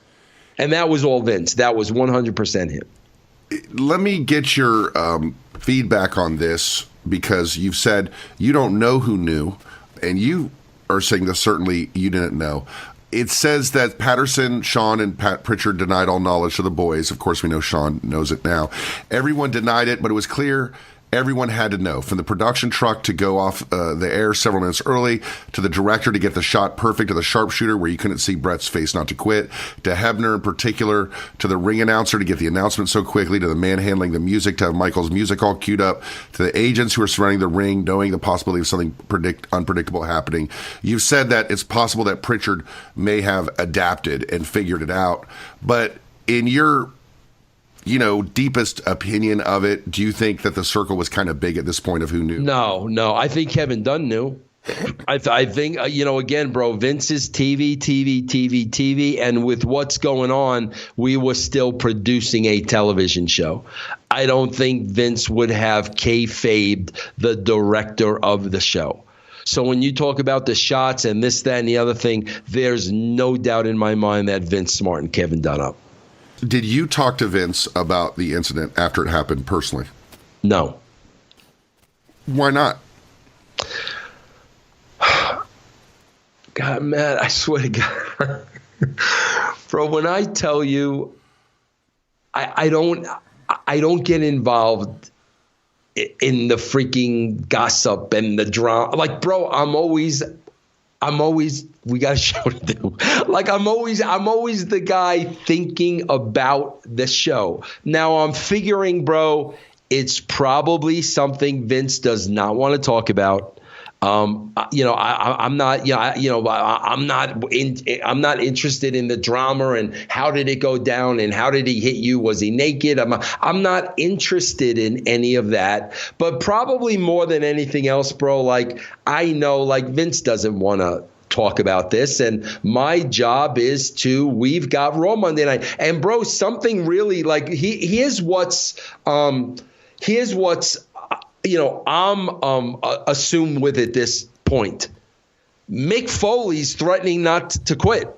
And that was all Vince. That was 100% him. Let me get your feedback on this, because you've said you don't know who knew, and you are saying that certainly you didn't know. It says that Patterson, Sean, and Pat Pritchard denied all knowledge to the boys. Of course, we know Sean knows it now. Everyone denied it, but it was clear everyone had to know, from the production truck to go off the air several minutes early, to the director to get the shot perfect, to the sharpshooter where you couldn't see Bret's face not to quit, to Hebner in particular, to the ring announcer to get the announcement so quickly, to the man handling the music to have Michael's music all queued up, to the agents who are surrounding the ring knowing the possibility of something unpredictable happening. You've said that it's possible that Pritchard may have adapted and figured it out, but in your deepest opinion of it, do you think that the circle was kind of big at this point of who knew? No. I think Kevin Dunn knew. I think, again, bro, Vince is TV. And with what's going on, we were still producing a television show. I don't think Vince would have kayfabed the director of the show. So when you talk about the shots and this, that, and the other thing, there's no doubt in my mind that Vince smartened Kevin Dunn up. Did you talk to Vince about the incident after it happened personally? No. Why not? God, man, I swear to God. Bro, when I tell you, I don't get involved in the freaking gossip and the drama. Like, bro, I'm always we got a show to do. Like, I'm always the guy thinking about the show. Now I'm figuring, bro, it's probably something Vince does not want to talk about. I'm not interested in the drama and how did it go down and how did he hit you? Was he naked? I'm not interested in any of that. But probably more than anything else, bro, like, I know, like, Vince doesn't want to talk about this, and my job is we've got Raw Monday night, and bro, something really, like, here's what's I'm assumed with at this point. Mick Foley's threatening not to quit.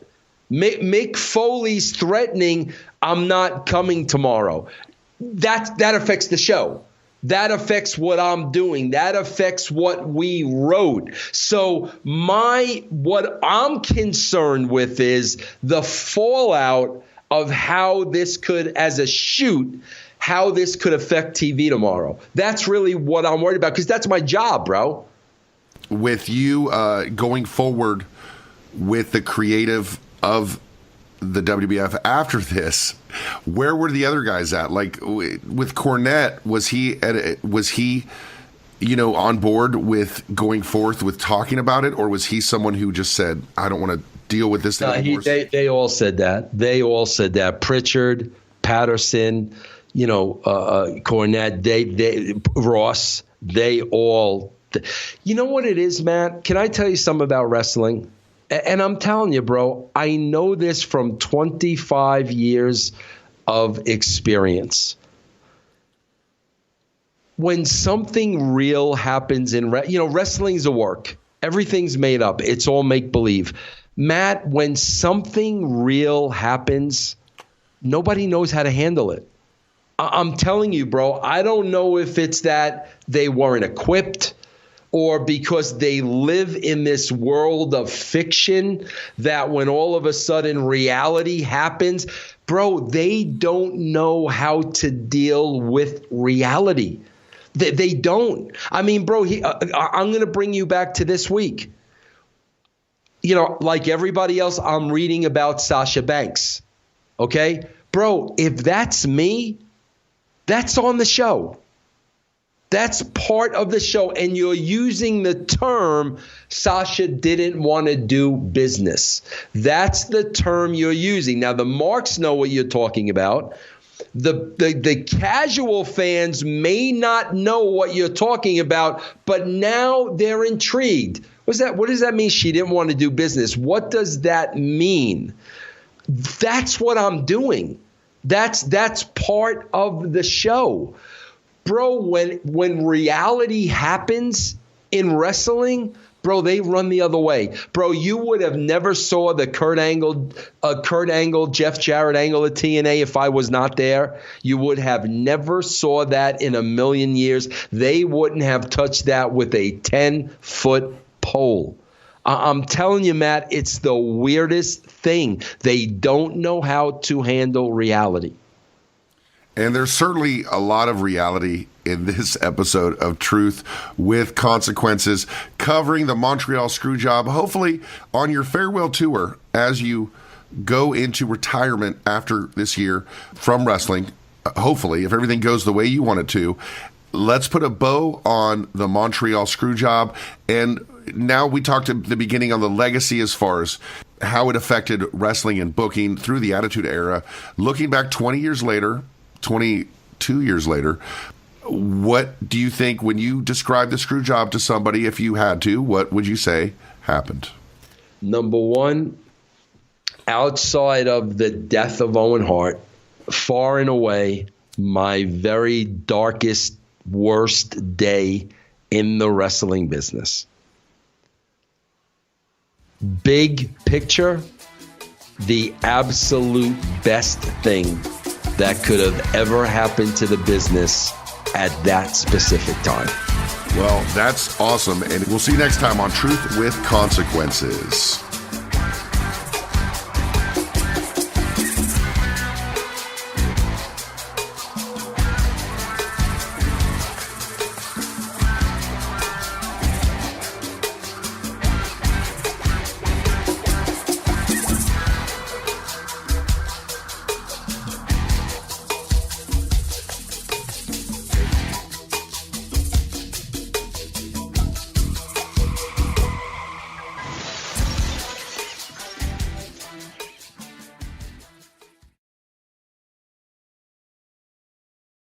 Mick Foley's threatening, I'm not coming tomorrow. That affects the show. That affects what I'm doing. That affects what we wrote. So what I'm concerned with is the fallout of how this could, as a shoot, how this could affect TV tomorrow. That's really what I'm worried about, because that's my job, bro. With you going forward with the creative of the WWF after this, where were the other guys at? Like with Cornette, was he on board with going forth with talking about it, or was he someone who just said, I don't want to deal with this anymore? They all said that. They all said that. Pritchard, Patterson, Cornette, Ross, they all. You know what it is, Matt? Can I tell you something about wrestling? And I'm telling you, bro, I know this from 25 years of experience. When something real happens in wrestling's a work. Everything's made up. It's all make-believe. Matt, when something real happens, nobody knows how to handle it. I'm telling you, bro, I don't know if it's that they weren't equipped, or because they live in this world of fiction that when all of a sudden reality happens, bro, they don't know how to deal with reality. They don't. I mean, bro, I'm going to bring you back to this week. Like everybody else, I'm reading about Sasha Banks. Okay? Bro, if that's me, that's on the show. That's part of the show, and you're using the term Sasha didn't want to do business. That's the term you're using. Now, the marks know what you're talking about. The casual fans may not know what you're talking about, but now they're intrigued. What does that mean? She didn't want to do business. What does that mean? That's what I'm doing. That's part of the show. Bro, when reality happens in wrestling, bro, they run the other way. Bro, you would have never saw the Kurt Angle, Jeff Jarrett angle at TNA if I was not there. You would have never saw that in a million years. They wouldn't have touched that with a 10-foot pole. I'm telling you, Matt, it's the weirdest thing. They don't know how to handle reality. And there's certainly a lot of reality in this episode of Truth with Consequences, covering the Montreal Screwjob, hopefully on your farewell tour as you go into retirement after this year from wrestling. Hopefully, if everything goes the way you want it to. Let's put a bow on the Montreal Screwjob. And now we talked at the beginning on the legacy as far as how it affected wrestling and booking through the Attitude Era. Looking back 22 years later, what do you think when you describe the Screwjob to somebody, if you had to, what would you say happened? Number one, outside of the death of Owen Hart, far and away, my very darkest, worst day in the wrestling business. Big picture, the absolute best thing that could have ever happened to the business at that specific time. Well, that's awesome. And we'll see you next time on Truth with Consequences.